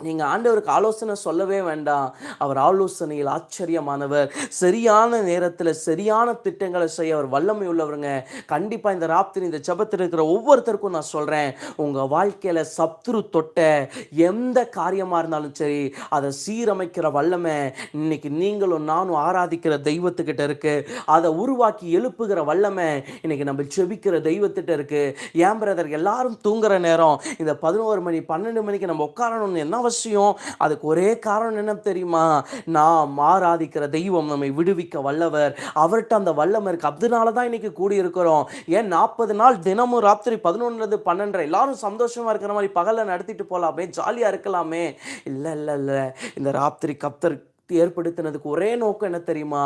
நீங்க ஆண்டவருக்கு ஆலோசனை சொல்லவே வேண்டாம். அவர் ஆலோசனையில் ஆச்சரியமானவர். சரியான நேரத்தில் சரியான திட்டங்களை செய்ய அவர் வல்லமை உள்ளவருங்க. கண்டிப்பா இந்த ராத்திரி இந்த ஜெபத்தில் இருக்கிற ஒவ்வொருத்தருக்கும் நான் சொல்றேன், உங்க வாழ்க்கையில சத்துரு தொட்ட எந்த காரியமா இருந்தாலும் சரி, அதை சீரமைக்கிற வல்லமை இன்னைக்கு நீங்களும் நானும் ஆராதிக்கிற தெய்வத்துக்கிட்ட இருக்கு. அதை உருவாக்கி எழுப்புகிற வல்லமை இன்னைக்கு நம்ம ஜெபிக்கிற தெய்வத்திட்ட இருக்கு. ஏன் பிரதர் எல்லாரும் தூங்குற நேரம் இந்த 11 மணி 12 மணிக்கு நம்ம உட்காரணும்னு என்ன அவசியம்? அதுக்கு ஒரே காரணம் என்ன தெரியுமா? நாம் ஆராதிக்கிற தெய்வம் நம்மை விடுவிக்க வல்லவர். அவர்கிட்ட அந்த வல்லமை இருக்கு. அதனால தான் இன்னைக்கு கூடி இருக்கிறோம். ஏன் 40 நாள் தினமும் ராத்திரி 11 12 எல்லாரும் சந்தோஷமா இருக்கிற மாதிரி பகல்ல நடத்திட்டு போலாமே, ஜாலியா இருக்கலாமே. இல்ல இல்ல இல்ல, இந்த ராத்திரி கர்த்தர் ஏற்படுத்தினதுக்கு ஒரே நோக்கம் என்ன தெரியுமா?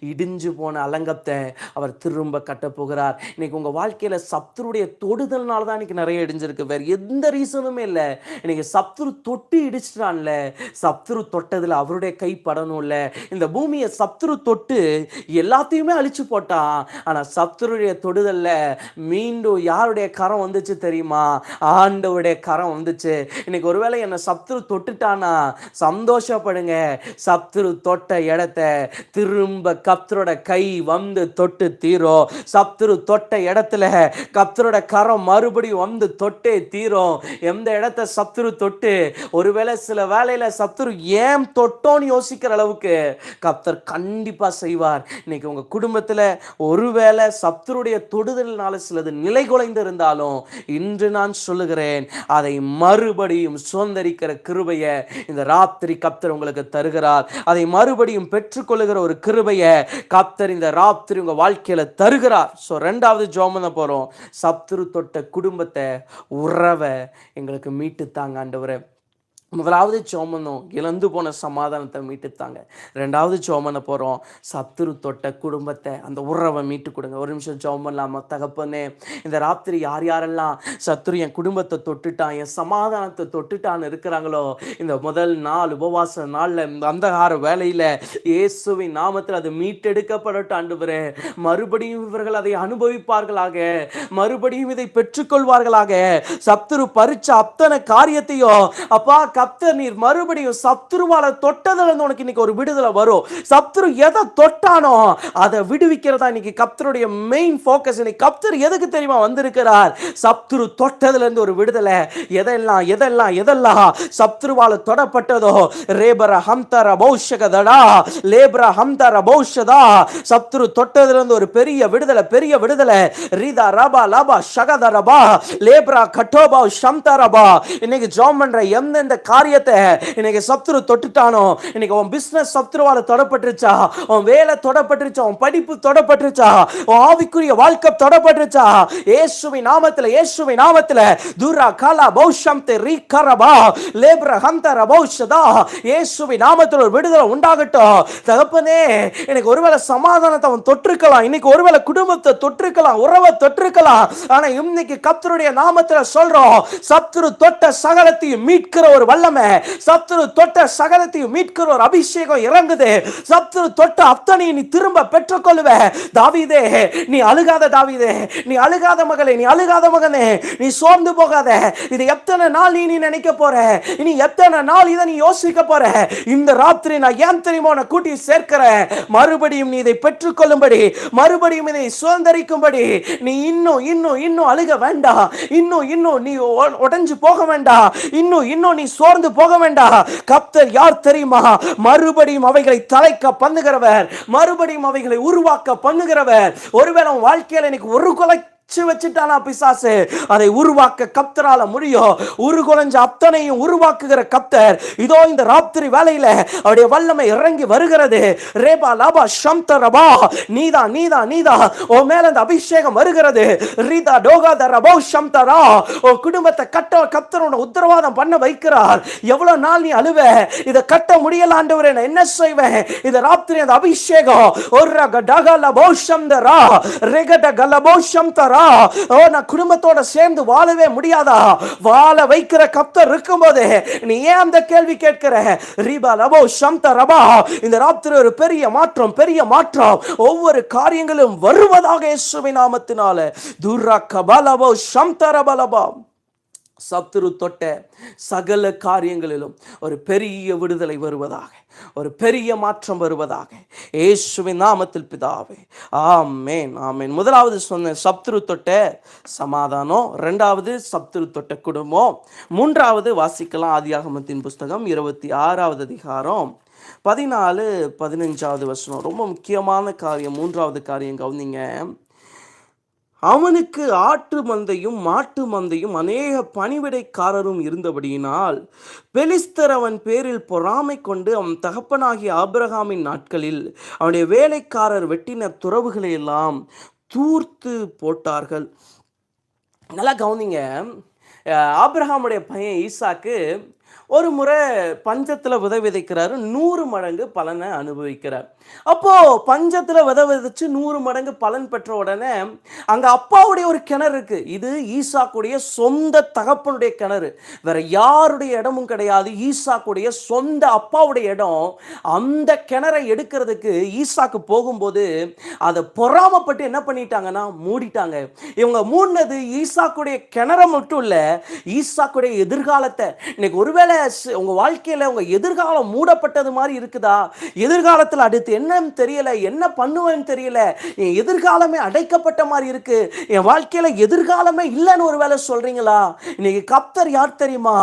இடிஞ்சு போன அலங்கத்தை அவர் திரும்ப கட்ட போகிறார். இன்னைக்கு உங்க வாழ்க்கையில சத்துருடைய தொடுதல்னால தான் இன்னைக்கு நிறைய இடிஞ்சிருக்கு. வேற எந்த ரீசனுமே இல்லை. இன்னைக்கு சத்துரு தொட்டு இடிச்சிட்டான்ல, சத்துரு தொட்டதுல அவருடைய கை படணும்ல. இந்த பூமியை சத்துரு தொட்டு எல்லாத்தையுமே அழிச்சு போட்டான். ஆனா சத்துருடைய தொடுதல்ல மீண்டும் யாருடைய கரம் வந்துச்சு தெரியுமா? ஆண்டவருடைய கரம் வந்துச்சு. இன்னைக்கு ஒருவேளை என்ன சத்துரு தொட்டுட்டானா சந்தோஷப்படுங்க. சத்துரு தொட்ட இடத்தை திரும்ப கர்த்தரோட கை வந்து தொட்டு தீரும். சத்துரு தொட்ட இடத்துல கர்த்தரோட கரம் மறுபடியும் வந்து தொட்டே தீரும். எந்த இடத்தை சத்துரு தொட்டு, ஒருவேளை சில வேளையில சத்துரு ஏன் தொட்டோன்னு யோசிக்கிற அளவுக்கு கர்த்தர் கண்டிப்பா செய்வார். இன்னைக்கு உங்க குடும்பத்துல ஒருவேளை சத்துருடைய தொடுதலினால சிலது நிலை குலைந்து இருந்தாலும் இன்று நான் சொல்லுகிறேன், அதை மறுபடியும் சுதந்தரிக்கிற கிருபையை இந்த ராத்திரி கர்த்தர் உங்களுக்கு தருகிறார். அதை மறுபடியும் பெற்றுக்கொள்ளுகிற ஒரு கிருபையை கர்த்தர் இந்த ராத்திரி உங்க வாழ்க்கையில தருகிறார். சோ 2வது ஜெபம் பண்ண போறோம். சத்துரு தொட்ட குடும்பத்தை, உறவை எங்களுக்கு மீட்டு தாங்க ஆண்டவரே. முதலாவது ஜெபம் பண்ணோம், இழந்து போன சமாதானத்தை மீட்டுத்தாங்க. 2வது ஜெபம் பண்ண போறோம், சத்துரு தொட்ட குடும்பத்தை, அந்த உறவை மீட்டு கொடுங்க. ஒரு நிமிஷம் ஜெபம் பண்ணலாமா? தகப்பனே, இந்த ராத்திரி யார் யாரெல்லாம் சத்துரு என் குடும்பத்தை தொட்டுட்டான், என் சமாதானத்தை தொட்டுட்டான்னு இருக்கிறாங்களோ, இந்த முதல் நாள் உபவாச நாள்ல இந்த அந்தகார வேலையில இயேசுவின் நாமத்தில் அது மீட்டெடுக்கப்படட்டும் ஆண்டவரே. மறுபடியும் இவர்கள் அதை அனுபவிப்பார்களாக, மறுபடியும் இதை பெற்றுக்கொள்வார்களாக. சத்துரு பறிச்ச அத்தனை காரியத்தையும் அப்பா கர்த்தர் நீர் மறுபடியும் சத்துருவால தொட்டதுல இருந்து உனக்கு இன்னைக்கு ஒரு விடுதலை வரும். சத்துரு எதை தொட்டானோ அதை விடுவிக்கிறதா இன்னைக்கு கர்த்தருடைய மெயின் ஃபோக்கஸ். இன்னைக்கு கர்த்தர் எதுக்கு தெரியுமா வந்திருக்கிறார்? சத்துரு தொட்டதுல இருந்து ஒரு விடுதலை. எதெல்லாம் எதெல்லாம் எதெல்லாம் சத்துருவால தொடப்பட்டதோ, ரேபர ஹம்தர பௌஷகதடா லேப்ர ஹம்தர பௌஷதா, சத்துரு தொட்டதுல இருந்து ஒரு பெரிய விடுதலை, பெரிய விடுதலை. ரீதா ரபா லபா ஷகதரபா லேப்ரா கட்டோபா ஷம்தரபா. இன்னைக்கு ஜெபம் பண்ற எந்தெந்த காரியத்தை இன்னைக்கு சத்துரு தொட்டுட்டானோ, இன்னைக்கு உன் பிசினஸ் சத்துருவால தொடப்பட்டுருச்சா, உன் வேலை தொடப்பட்டுருச்சா, உன் படிப்பு தொடப்பட்டுருச்சா, உன் ஆவிக்குரிய வாழ்க்கை தொடப்பட்டுருச்சா, இயேசுவின் நாமத்தில், இயேசுவின் நாமத்தில் துரா காலா பௌஷம்தே ரீகரபா லேப்ர ஹந்தர பௌஷதா, இயேசுவின் நாமத்தில் ஒரு விடுதலை உண்டாகட்டும். தகப்பனே, எனக்கு ஒருவேளை சமாதானத்தை அவன் தொற்றுக்கலாம், இன்னைக்கு ஒருவேளை குடும்பத்தை தொற்றுக்கலாம், உறவை தொற்றுக்கலாம். ஆனா இன்னைக்கு கர்த்தருடைய நாமத்தில் சொல்றோம், சத்துரு தொட்ட சகலத்தையும் மீட்கிற ஒரு வல்லமை, சத்துரு தொட்ட சகலத்தையும் மீட்கிற ஒரு அபிஷேகம் இறங்குது. சத்துரு தொட்ட அத்தனை நீ திரும்ப பெற்றுக்கொள்ளுவ. தாவீதே, நீ அழுகாத. தாவீதே, நீ அழுகாத மகளே, நீ அழுகாத மகனே, நீ சோர்ந்து போகாத. இது எத்தனை நாள் நீ நினைக்க போற? இனி எத்தனை நாள் இதை நீ யோசிக்க போற? இந்த ராத்திரி நான் ஏன் தெரியுமா உன்னை கூட்டி சேர்க்கிறேன்? மறுபடியும் நீ இதை பெற்றுக்கொள்ளும்படி, மறுபடியும் இதை சுதந்தரிக்கும்படி நீ இன்னும் இன்னும் இன்னும் அழுக வேண்டாம். இன்னும் இன்னும் நீ உடைஞ்சு போக வேண்டாம். இன்னும் இன்னும் நீ சோர்ந்து போக வேண்டாம். கர்த்தர் யார் தெரியுமா? மறுபடியும் அவைகளை தலைக்க பண்ணுகிறவர், மறுபடியும் அவைகளை உருவாக்க பண்ணுகிறவர். ஒருவேளை வாழ்க்கையில் எனக்கு ஒரு கொலை வச்சுட்டானா பிசாசு, அதை உருவாக்க கர்த்தரால முடியும். உருகுலைஞ்ச அத்தனையும் உருவாக்குகிற கர்த்தர் இதோ இந்த ராத்திரி வேளையில அவருடைய வல்லமை இறங்கி வருகிறது. ரேபா லாபா ஷம்தரபா, நீதா நீதா நீதா ஓ மேல அந்த அபிஷேகம் வருகிறது. ரீதா டோகா தரபோ ஷம்தரா, ஓ குடும்பத்தை கட்ட கர்த்தரோட உத்தரவாதம் பண்ண வைக்கிறார். எவ்வளவு நாள் நீ அழுவ, இதை கட்ட முடியல ஆண்டவரே, நான் என்ன செய்வேன்? இந்த ராத்திரி அந்த அபிஷேகம் ஒரு டகலபோ ஷம்தரா ரெகட கலபோ ஷம்தரா, ஓ நான் குடும்பத்தோட சேர்ந்து வாழவே முடியாதா? வாழ வைக்கிற கர்த்தர் இருக்கும்போது நீ ஏன் அந்த கேள்வி கேட்கிற? ரீபா லபோ ஷம்தரபா, இந்த ராத்திரி ஒரு பெரிய மாற்றம், பெரிய மாற்றம் ஒவ்வொரு காரியங்களும் வருவதாக இயேசுவின் நாமத்தினால. துர்ரா கபலபோ ஷம்தரபலபா, சத்துரு தொட்ட சகல காரியங்களிலும் ஒரு பெரிய விடுதலை வருவதாக, ஒரு பெரிய மாற்றம் வருவதாக இயேசுவின் நாமத்தில் பிதாவே, ஆமென் ஆமென். முதலாவது சொன்ன சத்துரு தொட்ட சமாதானம், இரண்டாவது சத்துரு தொட்ட குடும்பம், மூன்றாவது வாசிக்கலாம் ஆதியாகமத்தின் புஸ்தகம் 26வது அதிகாரம் 14-15 வசனம். ரொம்ப முக்கியமான காரியம், மூன்றாவது காரியம் கவனிங்க. அவனுக்கு ஆட்டு மந்தையும் மாட்டு மந்தையும் அநேக பணிவிடைக்காரரும் இருந்தபடியினால் பெலிஸ்தர் அவன் பேரில் பொறாமை கொண்டு அவன் தகப்பனாகிய ஆபிரகாமின் நாட்களில் அவனுடைய வேலைக்காரர் வெட்டின துறவுகளை எல்லாம் தூர்த்து போட்டார்கள். நல்லா கவனிங்க. ஆபிரகாமுடைய பையன் ஈசாக்கு ஒரு முறை பஞ்சத்தில் விதைக்கிறாரு, 100 மடங்கு பலனை அனுபவிக்கிறார். அப்போ பஞ்சத்தில் விதைச்சு 100 மடங்கு பலன் பெற்ற உடனே அங்க அப்பாவுடைய ஒரு கிணறு இருக்கு. இது ஈசாக்குடைய சொந்த தகப்பனுடைய கிணறு, வேற யாருடைய இடமும் கிடையாது, ஈசாக்குடைய சொந்த அப்பாவுடைய இடம். அந்த கிணறை எடுக்கிறதுக்கு ஈசாக்கு போகும்போது அதை பொறாமப்பட்டு என்ன பண்ணிட்டாங்கன்னா மூடிட்டாங்க. இவங்க மூடினது ஈசாக்குடைய கிணற மட்டும் இல்ல, ஈசாக்குடைய எதிர்காலத்தை. இன்னைக்கு ஒருவேளை உங்க வாழ்க்கையில உங்க எதிர்காலம் மூடப்பட்டது மாதிரி இருக்குதா? எதிர்காலத்தில் அடுத்து என்னன்னு தெரியல, என்ன பண்ணுவேன்னு தெரியல, என் எதிர்காலமே அடைக்கப்பட்ட மாதிரி இருக்கு, என் வாழ்க்கையில எதிர்காலமே இல்லைன்னு ஒருவேளை சொல்றீங்களா? இன்னைக்கு கர்த்தர் யார் தெரியுமா?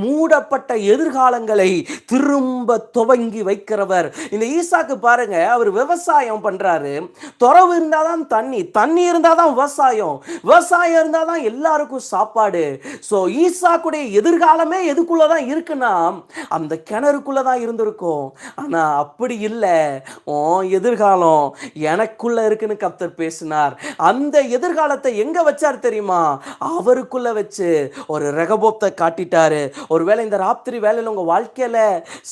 மூடப்பட்ட எதிர்காலங்களை திரும்ப துவங்கி வைக்கிறவர். இந்த ஈசாக்கு பாருங்க, அவர் விவசாயம் பண்றாரு. துறவு இருந்தாதான் தண்ணி, தண்ணி இருந்தாதான் விவசாயம், விவசாயம் இருந்தாதான் எல்லாருக்கும் சாப்பாடு. சோ ஈசாக்குடைய எதிர்காலமே எதுக்குள்ளதான் இருக்குன்னா அந்த கிணறுக்குள்ளதான் இருந்திருக்கும். ஆனா அப்படி இல்லை, எதிர்காலம் எனக்குள்ள இருக்குன்னு கர்த்தர் பேசினார். அந்த எதிர்காலத்தை எங்க வச்சார் தெரியுமா? அவருக்குள்ள வச்சு ஒரு ரெகபோத்தை காட்டிட்டாரு. ஒருவேளை இந்த ராத்திரி வேலையில உங்க வாழ்க்கையில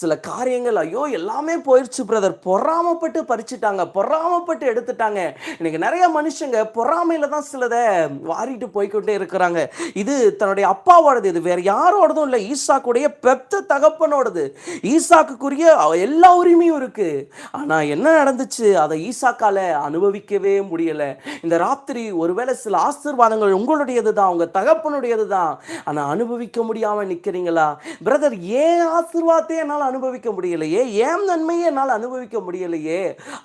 சில காரியங்கள், ஐயோ எல்லாமே போயிடுச்சு பிரதர், பொறாமப்பட்டு பறிச்சுட்டாங்க, பொறாமப்பட்டு எடுத்துட்டாங்க. இன்னைக்கு நிறைய மனுஷங்க பொறாமையில தான் சிலதை வாரிட்டு போய்கிட்டே இருக்கிறாங்க. இது தன்னுடைய அப்பாவோடது, இது வேற யாரோடதும் இல்லை, ஈசாக்குடைய பெத்த தகப்பனோடது. ஈசாக்குரிய எல்லா உரிமையும் இருக்கு. ஆனா என்ன நடந்துச்சு? அதை ஈசாக்கால அனுபவிக்கவே முடியல. இந்த ராத்திரி ஒருவேளை சில ஆசீர்வாதங்கள் உங்களுடையது தான், உங்க தகப்பனுடையது தான், ஆனா அனுபவிக்க முடியாம நிக்கிறீங்களா? பிரதர், ஏன் ஆசீர்வாதத்தை என்னால் அனுபவிக்க முடியலையே, ஏன் நன்மையை என்னால் அனுபவிக்க முடியலையே,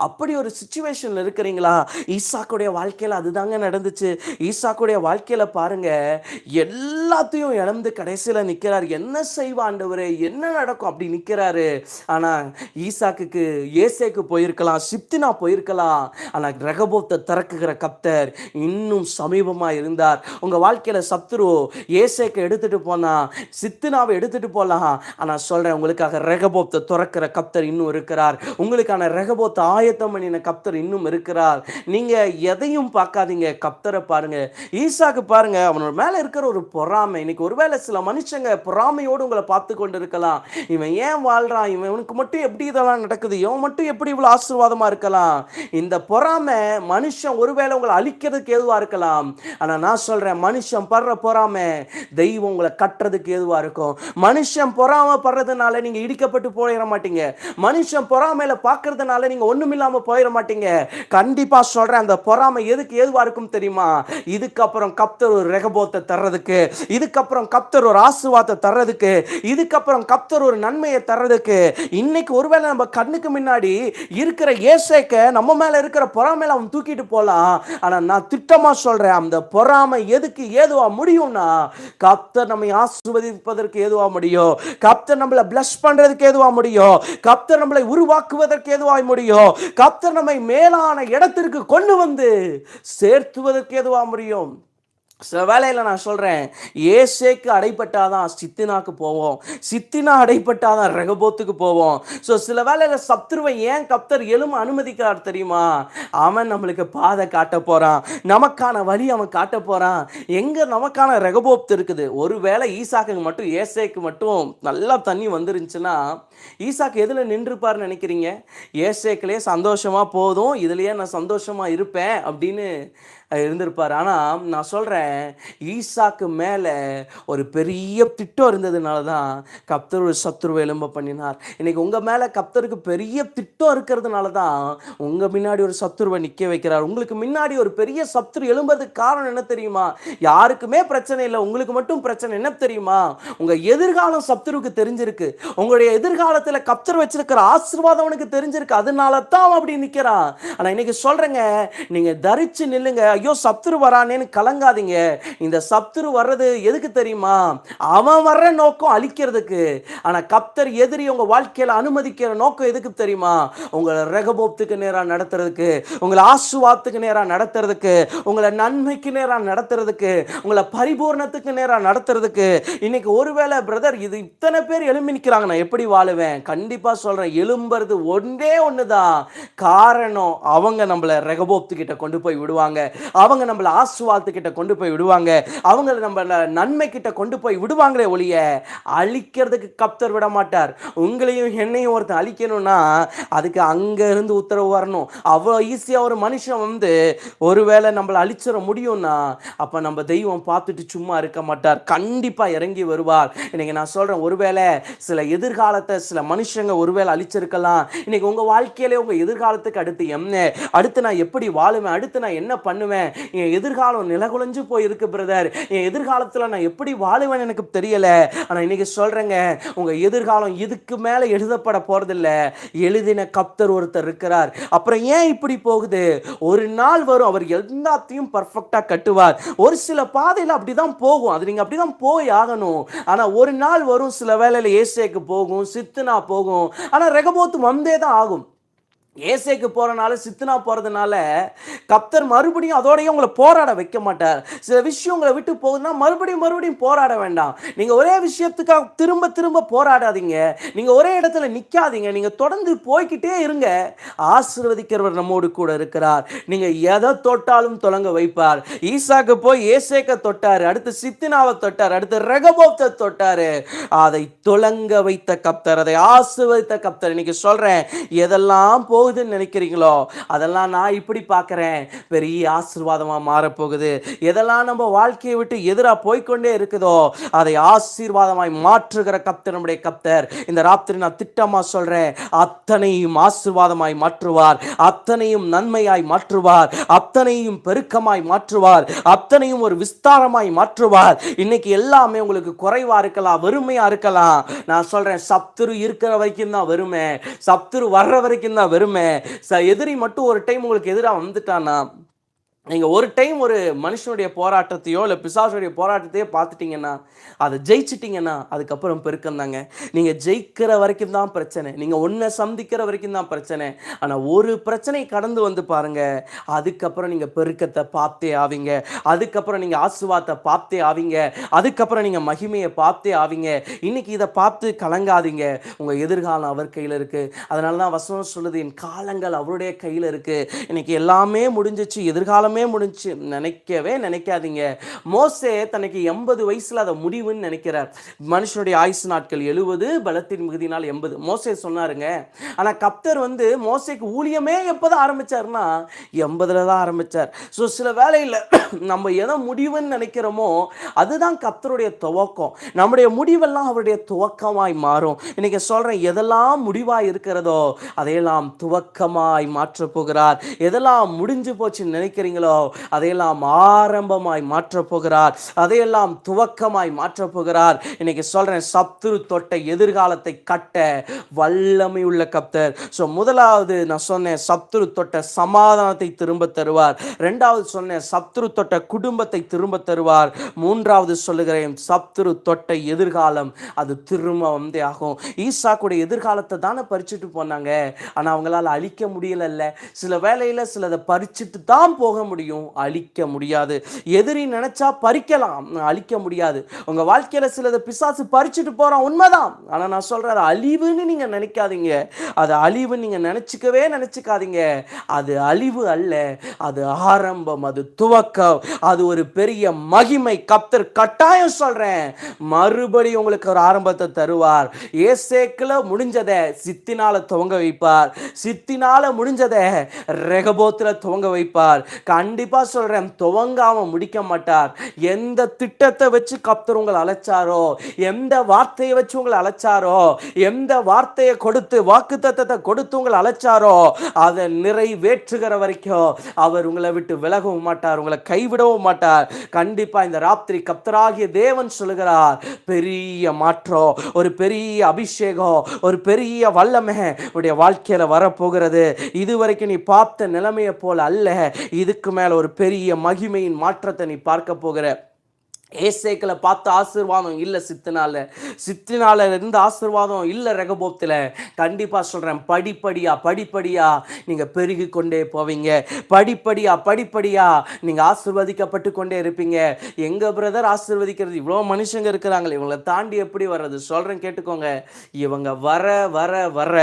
அப்படி ஒரு சிச்சுவேஷன்ல இருக்கிறீங்களா? ஈசாக்குடைய வாழ்க்கையில அதுதாங்க நடந்துச்சு. ஈசாக்குடைய வாழ்க்கையில பாருங்க, எல்லாத்தையும் இழந்து கடைசியில நிக்கிறார். என்ன செய்வா ஆண்டவரே, என்ன நடக்கும் அப்படி நிக்கிறாரு. ஆனா ஈசாக்குக்கு ஏசேக்கு போயிருக்கலாம், சிப்தினா போயிருக்கலாம், ஆனா ரெகபோத்தை திறக்குகிற கர்த்தர் இன்னும் சமீபமா இருந்தார். உங்க வாழ்க்கையில சத்துரு ஏசேக்கு எடுத்துட்டு போனா, சித்தினாவை எடுத்துட்டு போலாம், ஆனா சொல்றேன், உங்களுக்காக ரெகபோத்தை திறக்கிற கர்த்தர் இன்னும் இருக்கிறார். உங்களுக்கான ரெகபோத்தை ஆயத்தம் பண்ணின கர்த்தர் இன்னும் இருக்கிறார். நீங்க எதையும் பார்க்காதீங்க, கர்த்தரை பாருங்க. ஈசாக்கு பாருங்க, அவனோட மேல இருக்கிற ஒரு பொறாமை. இன்னைக்கு ஒருவேளை சில மனுஷங்க பொறாமையோடு உங்களை பார்த்து கொண்டு இருக்கலாம். இவன் ஏன் வாழ்றான், இவனுக்கு மட்டும் எப்படி இதெல்லாம் நடக்குது, இவன் மட்டும் எப்படி இவ்வளவு ஆசீர்வாதமா இருக்கலாம். இந்த பொறாமை மனுஷன் ஒருவேளை உங்களை அழிக்கிறதுக்கு ஏதுவா இருக்கலாம். ஆனா நான் சொல்றேன், மனுஷன் படுற பொறாமை தெய்வம் உங்களை கட்டுறதுக்கு ஏதுவா இருக்கும். மனுஷன் பொறாமை படுறதுனால நீங்க இடிக்கப்பட்டு போயிட மாட்டீங்க. மனுஷன் பொறாமையில பார்க்கறதுனால நீங்க ஒண்ணுமில்லாம போயிட மாட்டீங்க. கண்டிப்பா சொல்றேன், அந்த பொறாமை எதுக்கு ஏதுவா இருக்கும் தெரியுமா? இதுக்கப்புறம் கர்த்தர் ஒரு ரெகபோத்தை தர்றதுக்கு, இதுக்கப்புறம் கர்த்தர் ஒரு ஆசீர்வாதத்தை தர்றதுக்கு, இதுக்கப்புறம் கர்த்தர் ஒரு நன்மையை தர்றதுக்கு இன்னைக்கு ஒருவேளை நம்ம கண்ணுக்கு முன்னாடி இருக்கிற ஏசேக்க நம்ம மேல இருக்கிற பொறாமையில அவன் தூக்கிட்டு போலாம். ஆனா நான் திட்டமா சொல்றேன், அந்த பொறாமை எதுக்கு ஏதுவா முடியும்னா கர்த்தர் நம்மை ஆசீர்வதிப்பதற்கு ஏதுவா முடியும், கர்த்தர் நம்மளை பிளஸ் பண்றதுக்கு ஏதுவா முடியும், கர்த்தர் நம்மளை உருவாக்குவதற்கு ஏதுவாய் முடியும், கர்த்தர் நம்மை மேலான இடத்திற்கு கொண்டு வந்து சேர்த்துவதற்கு ஏதுவா முடியும். சில வேலையில் நான் சொல்கிறேன், ஏசேக்கு அடைப்பட்டாதான் சித்தினாக்கு போவோம், சித்தினா அடைப்பட்டாதான் ரெகபோத்துக்கு போவோம். ஸோ சில வேலையில் சத்துருவை ஏன் கர்த்தர் எழும்ப அனுமதிக்கிறார் தெரியுமா? அவன் நம்மளுக்கு பாதை காட்ட போகிறான், நமக்கான வழி அவன் காட்ட போகிறான். எங்கே நமக்கான ரெகபோத் இருக்குது? ஒருவேளை ஈசாக்கு மட்டும் ஏசேக்கு மட்டும் நல்லா தண்ணி வந்துருந்துச்சுன்னா ஈசாக்கு எதில் நின்றுப்பார்னு நினைக்கிறீங்க? ஏசேக்கிலே சந்தோஷமாக போதும், இதுலேயே நான் சந்தோஷமாக இருப்பேன் அப்படின்னு இருந்திருப்பார். ஆனால் நான் சொல்கிறேன், ஈசாக்கு மேலே ஒரு பெரிய திட்டம் இருந்ததுனால தான் கர்த்தர் ஒரு சத்துருவை எழும்ப பண்ணினார். இன்னைக்கு உங்கள் மேலே கர்த்தருக்கு பெரிய திட்டம் இருக்கிறதுனால தான் உங்கள் முன்னாடி ஒரு சத்துருவை நிற்க வைக்கிறார். உங்களுக்கு முன்னாடி ஒரு பெரிய சத்துரு எழும்புறதுக்கு காரணம் என்ன தெரியுமா? யாருக்குமே பிரச்சனை இல்லை, உங்களுக்கு மட்டும் பிரச்சனை. என்ன தெரியுமா? உங்கள் எதிர்காலம் சத்துருக்கு தெரிஞ்சிருக்கு, உங்களுடைய எதிர்காலத்தில் கர்த்தர் வச்சிருக்கிற ஆசீர்வாதம் அவனுக்கு தெரிஞ்சிருக்கு, அதனால தான் அவன் அப்படி நிற்கிறான். ஆனால் இன்னைக்கு சொல்கிறேங்க, நீங்கள் தரிச்சு நில்லுங்க. ஐயோ சத்துரு வரானேன்னு கலங்காதீங்க. இந்த சத்துரு வர்றது எதுக்கு தெரியுமா? அவன் வர்ற நோக்கம் அழிக்கிறதுக்கு. ஆனா கர்த்தர் எதிரி உங்க வாழ்க்கையில அனுமதிக்கிற நோக்கம் எதுக்கு தெரியுமா? உங்களை ரெகபோத்துக்கு நேரா நடத்துறதுக்கு, உங்களை ஆசீர்வாதத்துக்கு நேரா நடத்துறதுக்கு, உங்களை நன்மைக்கு நேரா நடத்துறதுக்கு, உங்களை பரிபூர்ணத்துக்கு நேரா நடத்துறதுக்கு. இன்னைக்கு ஒருவேளை பிரதர் இது இத்தனை பேர் எழும்பி நிற்கிறாங்க, நான் எப்படி வாழுவேன்? கண்டிப்பா சொல்றேன், எழும்புறது ஒன்றே ஒண்ணுதான் காரணம். அவங்க நம்மளை ரெகபோத்துக்கிட்ட கொண்டு போய் விடுவாங்க, அவங்க நம்மளை ஆசீர்வாதத்துக்கிட்ட கொண்டு போய் விடுவாங்க, அவங்க நம்மளை நன்மை கிட்ட கொண்டு போய் விடுவாங்களே ஒழிய அழிக்கிறதுக்கு கர்த்தர் விட மாட்டார். உங்களையும் என்னையும் ஒருத்தன் அழிக்கணும்னா அதுக்கு அங்க இருந்து உத்தரவு வரணும். அவ்வளோ ஈஸியா ஒரு மனுஷன் வந்து ஒருவேளை நம்மளை அழிச்சிட முடியும்னா அப்ப நம்ம தெய்வம் பார்த்துட்டு சும்மா இருக்க மாட்டார், கண்டிப்பா இறங்கி வருவார். இன்னைக்கு நான் சொல்றேன், ஒருவேளை சில எதிர்காலத்தை சில மனுஷங்க ஒருவேளை அழிச்சிருக்கலாம். இன்னைக்கு உங்க வாழ்க்கையிலே உங்க எதிர்காலத்துக்கு அடுத்து நான் எப்படி வாழுவேன், அடுத்து நான் என்ன பண்ணுவேன், என் எதிர்காலம் நிலகுலைஞ்சு போயிருக்கு பிரதர், என் எதிர்காலத்தில் நான் எப்படி வாழுவேன் எனக்கு தெரியல. ஆனால் இன்னைக்கு சொல்றேங்க, உங்க எதிர்காலம் இதுக்கு மேலே எழுதப்பட போறதில்ல, எழுதின கர்த்தர் ஒருத்தர் இருக்கிறார். அப்புறம் ஏன் இப்படி போகுது? ஒரு நாள் வரும், அவர் எல்லாத்தையும் பர்ஃபெக்டா கட்டுவார். ஒரு சில பாதையில் அப்படிதான் போகும், அது நீங்க அப்படிதான் போய் ஆகணும். ஆனா ஒரு நாள் வரும், சில வேளையில ஏசேக்கு போகும், சித்துனா போகும், ஆனா ரெகபோத்து வந்தே தான் ஆகும். ஏசேக்கு போறனால சித்தனா போறதுனால கர்த்தர் மறுபடியும் அதோடய உங்களை போராட வைக்க மாட்டார். சில விஷயம் உங்களை விட்டு போகுதுன்னா மறுபடியும் போராட வேண்டாம். நீங்க ஒரே விஷயத்துக்காக திரும்ப திரும்ப போராடாதீங்க, நீங்க ஒரே இடத்துல நிக்காதீங்க, நீங்க தொடர்ந்து போய்கிட்டே இருங்க. ஆசீர்வதிக்கிறவர் நம்மோடு கூட இருக்கிறார். நீங்க எதை தொட்டாலும் தொடங்க வைப்பார். ஈசாக்கு போய் ஏசேக்க தொட்டாரு, அடுத்து சித்தினாவை தொட்டார், அடுத்து ரெகபோத்தை தொட்டாரு. அதை தொடங்க வைத்த கர்த்தர், அதை ஆசீர்வதித்த கர்த்தர். இன்னைக்கு சொல்றேன், எதெல்லாம் போகுதுன்னு நினைக்கிறீங்களோ அதெல்லாம் நான் இப்படி பார்க்கிறேன், பெரிய ஆசீர்வாதமா மாறப்போகுது. எதெல்லாம் நம்ம வாழ்க்கையை விட்டு எதிராக போய்கொண்டே இருக்குதோ அதை ஆசீர்வாதமாய் மாற்றுகிற கர்த்தர் நம்முடைய கர்த்தர். இந்த ராத்திரி நான் திட்டமா சொல்றேன், அத்தனையும் ஆசீர்வாதமாய் மாற்றுவார், அத்தனையும் நன்மையாய் மாற்றுவார், அத்தனையும் பெருக்கமாய் மாற்றுவார், அத்தனையும் ஒரு விஸ்தாரமாய் மாற்றுவார். இன்னைக்கு எல்லாமே உங்களுக்கு குறைவா இருக்கலாம், வெறுமையா இருக்கலாம். நான் சொல்றேன், சத்துரு இருக்கிற வரைக்கும் தான் வெறுமை, சத்துரு வர்ற வரைக்கும் தான் வெறுமை. எதிரி மட்டும் ஒரு டைம் உங்களுக்கு எதிராக வந்துட்டானா, நீங்க ஒரு டைம் ஒரு மனுஷனுடைய போராட்டத்தையோ இல்லை பிசாசுடைய போராட்டத்தையோ பார்த்துட்டீங்கன்னா, அதை ஜெயிச்சிட்டிங்கன்னா அதுக்கப்புறம் பெருக்கம் தாங்க. நீங்கள் ஜெயிக்கிற வரைக்கும் தான் பிரச்சனை, நீங்கள் ஒன்றை சந்திக்கிற வரைக்கும் தான் பிரச்சனை. ஆனால் ஒரு பிரச்சனை கடந்து வந்து பாருங்க, அதுக்கப்புறம் நீங்கள் பெருக்கத்தை பார்த்தே ஆவீங்க, அதுக்கப்புறம் நீங்கள் ஆசீர்வாதத்தை பார்த்தே ஆவீங்க, அதுக்கப்புறம் நீங்கள் மகிமையை பார்த்தே ஆவீங்க. இன்னைக்கு இதை பார்த்து கலங்காதீங்க, உங்கள் எதிர்காலம் அவர் கையில் இருக்குது. அதனால தான் வசனம் சொல்லுது, என் காலங்கள் அவருடைய கையில் இருக்குது. இன்னைக்கு எல்லாமே முடிஞ்சிச்சு, எதிர்காலம் முடிஞ்சு நினைக்கவே நினைக்காதீங்க. மோசே தனக்கு 80 வயசுல அதை முடிவுன்னு நினைக்கிறார். மனுஷனுடைய ஆயுசு நாட்கள் 70, பலத்தின் மிகுதினால் 80. மோசே சொன்னாருங்க. ஆனா கர்த்தர் வந்து மோசேக்கு ஊழியமே எப்பதான் ஆரம்பிச்சாருன்னா 80ல தான் ஆரம்பிச்சார். ஸோ சில வேளையில் நம்ம எதை முடிவுன்னு நினைக்கிறோமோ அதுதான் கர்த்தருடைய துவக்கம். நம்முடைய முடிவெல்லாம் அவருடைய துவக்கமாய் மாறும். இன்னைக்கு சொல்றேன், எதெல்லாம் முடிவாய் இருக்கிறதோ அதையெல்லாம் துவக்கமாய் மாற்ற போகிறார். எதெல்லாம் முடிஞ்சு போச்சுன்னு நினைக்கிறீங்களோ நினைக்கிறீங்களோ அதையெல்லாம் ஆரம்பமாய் மாற்றப் போகிறார், அதையெல்லாம் துவக்கமாய் மாற்றப் போகிறார். இன்னைக்கு சொல்றேன், சத்துரு தொட்ட எதிர்காலத்தை கட்ட வல்லமை உள்ள கர்த்தர். ஸோ முதலாவது நான் சொன்னேன், சத்துரு தொட்ட சமாதானத்தை திரும்ப தருவார். ரெண்டாவது சொன்னேன், சத்துரு தொட்ட குடும்பத்தை திரும்ப தருவார். மூன்றாவது சொல்லுகிறேன், சத்துரு தொட்ட எதிர்காலம் அது திரும்ப வந்தே ஆகும். ஈசாக்குடைய எதிர்காலத்தை தானே பறிச்சுட்டு போனாங்க, ஆனால் அவங்களால அழிக்க முடியல. சில வேளையில் சிலதை பறிச்சுட்டு தான் போக முடியும், அழிக்க முடியாது. எதிரி நினைச்சா பறிக்கலாம், அழிக்க முடியாது. உங்க வாழ்க்கையில சிலதை பிசாசு பறிச்சுட்டு போறான், உண்மைதான். ஆனா நான் சொல்றேன், அழிவுன்னு நீங்க நினைக்காதீங்க, அது அழிவு நீங்க நினைச்சுக்காதீங்க. அது அழிவு அல்ல, அது ஆரம்பம், அது துவக்கம், அது ஒரு பெரிய மகிமை. கர்த்தர் கட்டாயம் சொல்றேன், மறுபடியும் உங்களுக்கு ஒரு ஆரம்பத்தை தருவார். ஏசேக்கில் முடிஞ்சதை சித்தினால துவங்க வைப்பார், சித்தினால முடிஞ்சதை ரெகபோத்தில் துவங்க வைப்பார். கண்டிப்பா சொல்றேன், துவங்காம முடிக்க மாட்டார். எந்த திட்டத்தை வச்சு கர்த்தர் உங்களை அழைச்சாரோ, எந்த வார்த்தையை வச்சு உங்களை அழைச்சாரோ, எந்த வார்த்தையை கொடுத்து வாக்குத்தத்தத்தை கொடுத்து உங்களை அழைச்சாரோ, அதை நிறைவேற்றுகிற வரைக்கும் அவர் உங்களை விட்டு விலகவும் மாட்டார், உங்களை கைவிடவும் மாட்டார். கண்டிப்பா இந்த ராத்திரி கர்த்தராகிய தேவன் சொல்லுகிறார், பெரிய மாற்றம், ஒரு பெரிய அபிஷேகம், ஒரு பெரிய வல்லமை உடைய வாழ்க்கையில வரப்போகிறது. இதுவரைக்கும் நீ பார்த்த நிலைமையை போல அல்ல, இதுக்கு மேல ஒரு பெரிய மகிமையின் மாற்றத்தை நீ பார்க்க போகிற. ஏசேக்கில் பார்த்த ஆசீர்வாதம் இல்லை சித்தினால இருந்த ஆசீர்வாதம் இல்லை ரெகபோத்தில். கண்டிப்பாக சொல்கிறேன், படிப்படியாக நீங்கள் பெருகி கொண்டே போவீங்க, படிப்படியாக நீங்கள் ஆசீர்வதிக்கப்பட்டு கொண்டே இருப்பீங்க. எங்கள் பிரதர் ஆசீர்வதிக்கிறது, இவ்வளோ மனுஷங்க இருக்கிறாங்களே, இவங்களை தாண்டி எப்படி வர்றது? சொல்கிறேன் கேட்டுக்கோங்க, இவங்க வர வர வர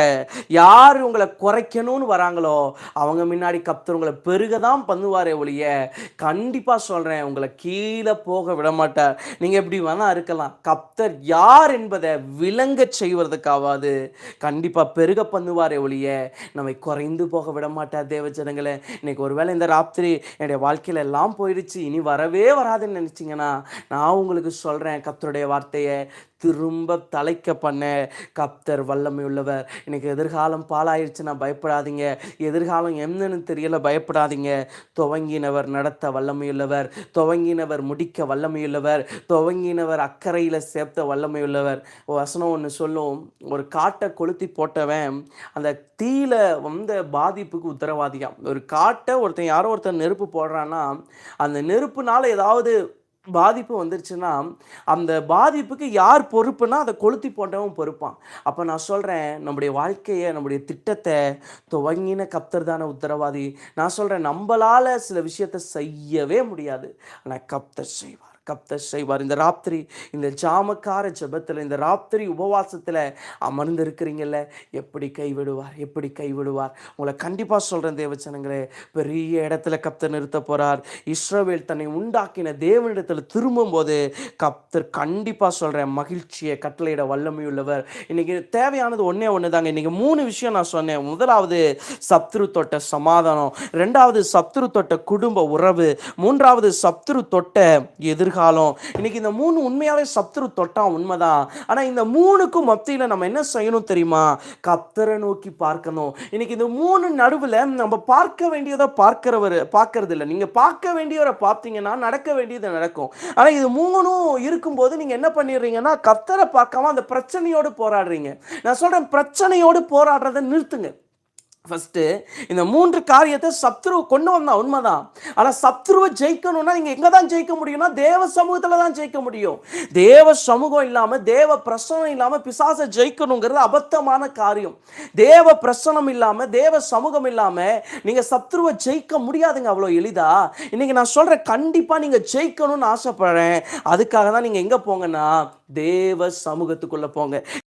யார் உங்களை குறைக்கணும்னு வராங்களோ அவங்க முன்னாடி கர்த்தர் உங்களை பெருக தான் பண்ணுவாரே ஒழிய, கண்டிப்பாக சொல்கிறேன், உங்களை கீழே போக விட மாட்டார். நீங்க எப்படி வேணா இருக்கலாம், கர்த்தர் யார் என்பதை விளங்க செய்வதற்காவது கண்டிப்பா பெருக பண்ணுவாரே ஒழிய நம்மை குறைந்து போக விட மாட்டார். தேவ ஜனங்களே, இன்னைக்கு ஒருவேளை இந்த ராத்திரி என்னுடைய வாழ்க்கையில எல்லாம் போயிடுச்சு, இனி வரவே வராதுன்னு நினைச்சீங்கன்னா, நான் உங்களுக்கு சொல்றேன், கர்த்தருடைய வார்த்தையை திரும்ப தலைக்க பண்ண கர்த்தர் வல்லமை உள்ளவர். இன்னைக்கு எதிர்காலம் பாலாயிருச்சுன்னா பயப்படாதீங்க, எதிர்காலம் என்னன்னு தெரியல பயப்படாதீங்க. துவங்கினவர் நடத்த வல்லமையுள்ளவர், துவங்கினவர் முடிக்க வல்லமையுள்ளவர், துவங்கினவர் அக்கறையில் சேர்த்த வல்லமையுள்ளவர். வசனம் ஒன்று சொல்லும், ஒரு காட்டை கொளுத்தி போட்டவன் அந்த தீயில வந்த பாதிப்புக்கு உத்தரவாதியாம். ஒரு காட்டை யாரோ ஒருத்தன் நெருப்பு போடுறான்னா, அந்த நெருப்புனால ஏதாவது பாதிப்பு வந்துருச்சுன்னா அந்த பாதிப்புக்கு யார் பொறுப்புனா அதை கொளுத்தி போட்டவன் பொறுப்பான். அப்போ நான் சொல்கிறேன், நம்முடைய வாழ்க்கையை, நம்முடைய திட்டத்தை துவங்கின கர்த்தர் தானே உத்தரவாதி. நான் சொல்கிறேன், நம்மளால் சில விஷயத்தை செய்யவே முடியாது, ஆனால் கர்த்தர் செய்வார். இந்த ராத்திரி, இந்த ஜாமக்கார ஜெபத்தில், இந்த ராத்திரி உபவாசத்தில் அமர்ந்து இருக்கிறீங்கல்ல, எப்படி கைவிடுவார்? உங்களை கண்டிப்பாக சொல்கிறேன் தேவச்சனங்களே, பெரிய இடத்துல கர்த்தர் நிறுத்த போகிறார். இஸ்ரவேல் தன்னை உண்டாக்கின தேவனிடத்தில் திரும்பும்போது கர்த்தர் கண்டிப்பாக சொல்கிறேன், மகிழ்ச்சியை கட்டளையிட வல்லமையுள்ளவர். இன்னைக்கு தேவையானது ஒன்று தாங்க. இன்னைக்கு 3 விஷயம் நான் சொன்னேன். முதலாவது சத்துரு தொட்ட சமாதானம், ரெண்டாவது சத்துரு தொட்ட குடும்ப உறவு, மூன்றாவது சத்துரு தொட்ட எதிர்காலம். இன்னைக்கு இந்த 3 உண்மையாவே சத்துரு தொட்டா உண்மைதான். ஆனா இந்த 3க்கும் மத்தியில நம்ம என்ன செய்யணும் தெரியுமா? கர்த்தரை நோக்கி பார்க்கணும். இன்னைக்கு இந்த 3 நடுவுல நம்ம பார்க்க வேண்டியதை பார்க்கறது இல்லை. நீங்க பார்க்க வேண்டியவரை பார்த்தீங்கன்னா நடக்க வேண்டியது நடக்கும். ஆனா இது 3ம் இருக்கும்போது நீங்க என்ன பண்ணிடுறீங்கன்னா, கர்த்தரை பார்க்காம அந்த பிரச்சனையோடு போராடுறீங்க. நான் சொல்றேன், பிரச்சனையோடு போராடுறதை நிறுத்துங்க. ஃபர்ஸ்ட் இந்த 3 காரியத்தை சத்ரு கொண்டு வந்தா உண்மைதான். ஆனா சத்ருவை ஜெயிக்கணும்னா நீங்க எங்க தான் ஜெயிக்க முடியும்னா, தேவ சமூகத்துல தான் ஜெயிக்க முடியும். தேவ சமூகம் இல்லாம, தேவ பிரசனம் இல்லாம பிசாசை ஜெயிக்கணுங்கிறது அபத்தமான காரியம். தேவ பிரசனம் இல்லாம, தேவ சமூகம் இல்லாம நீங்க சத்ருவை ஜெயிக்க முடியாதுங்க அவ்வளோ எளிதா. இன்னைக்கு நான் சொல்றேன், கண்டிப்பா நீங்க ஜெயிக்கணும்னு ஆசைப்படுறேன். அதுக்காக தான் நீங்க எங்க போங்கன்னா, தேவ சமூகத்துக்குள்ள போங்க.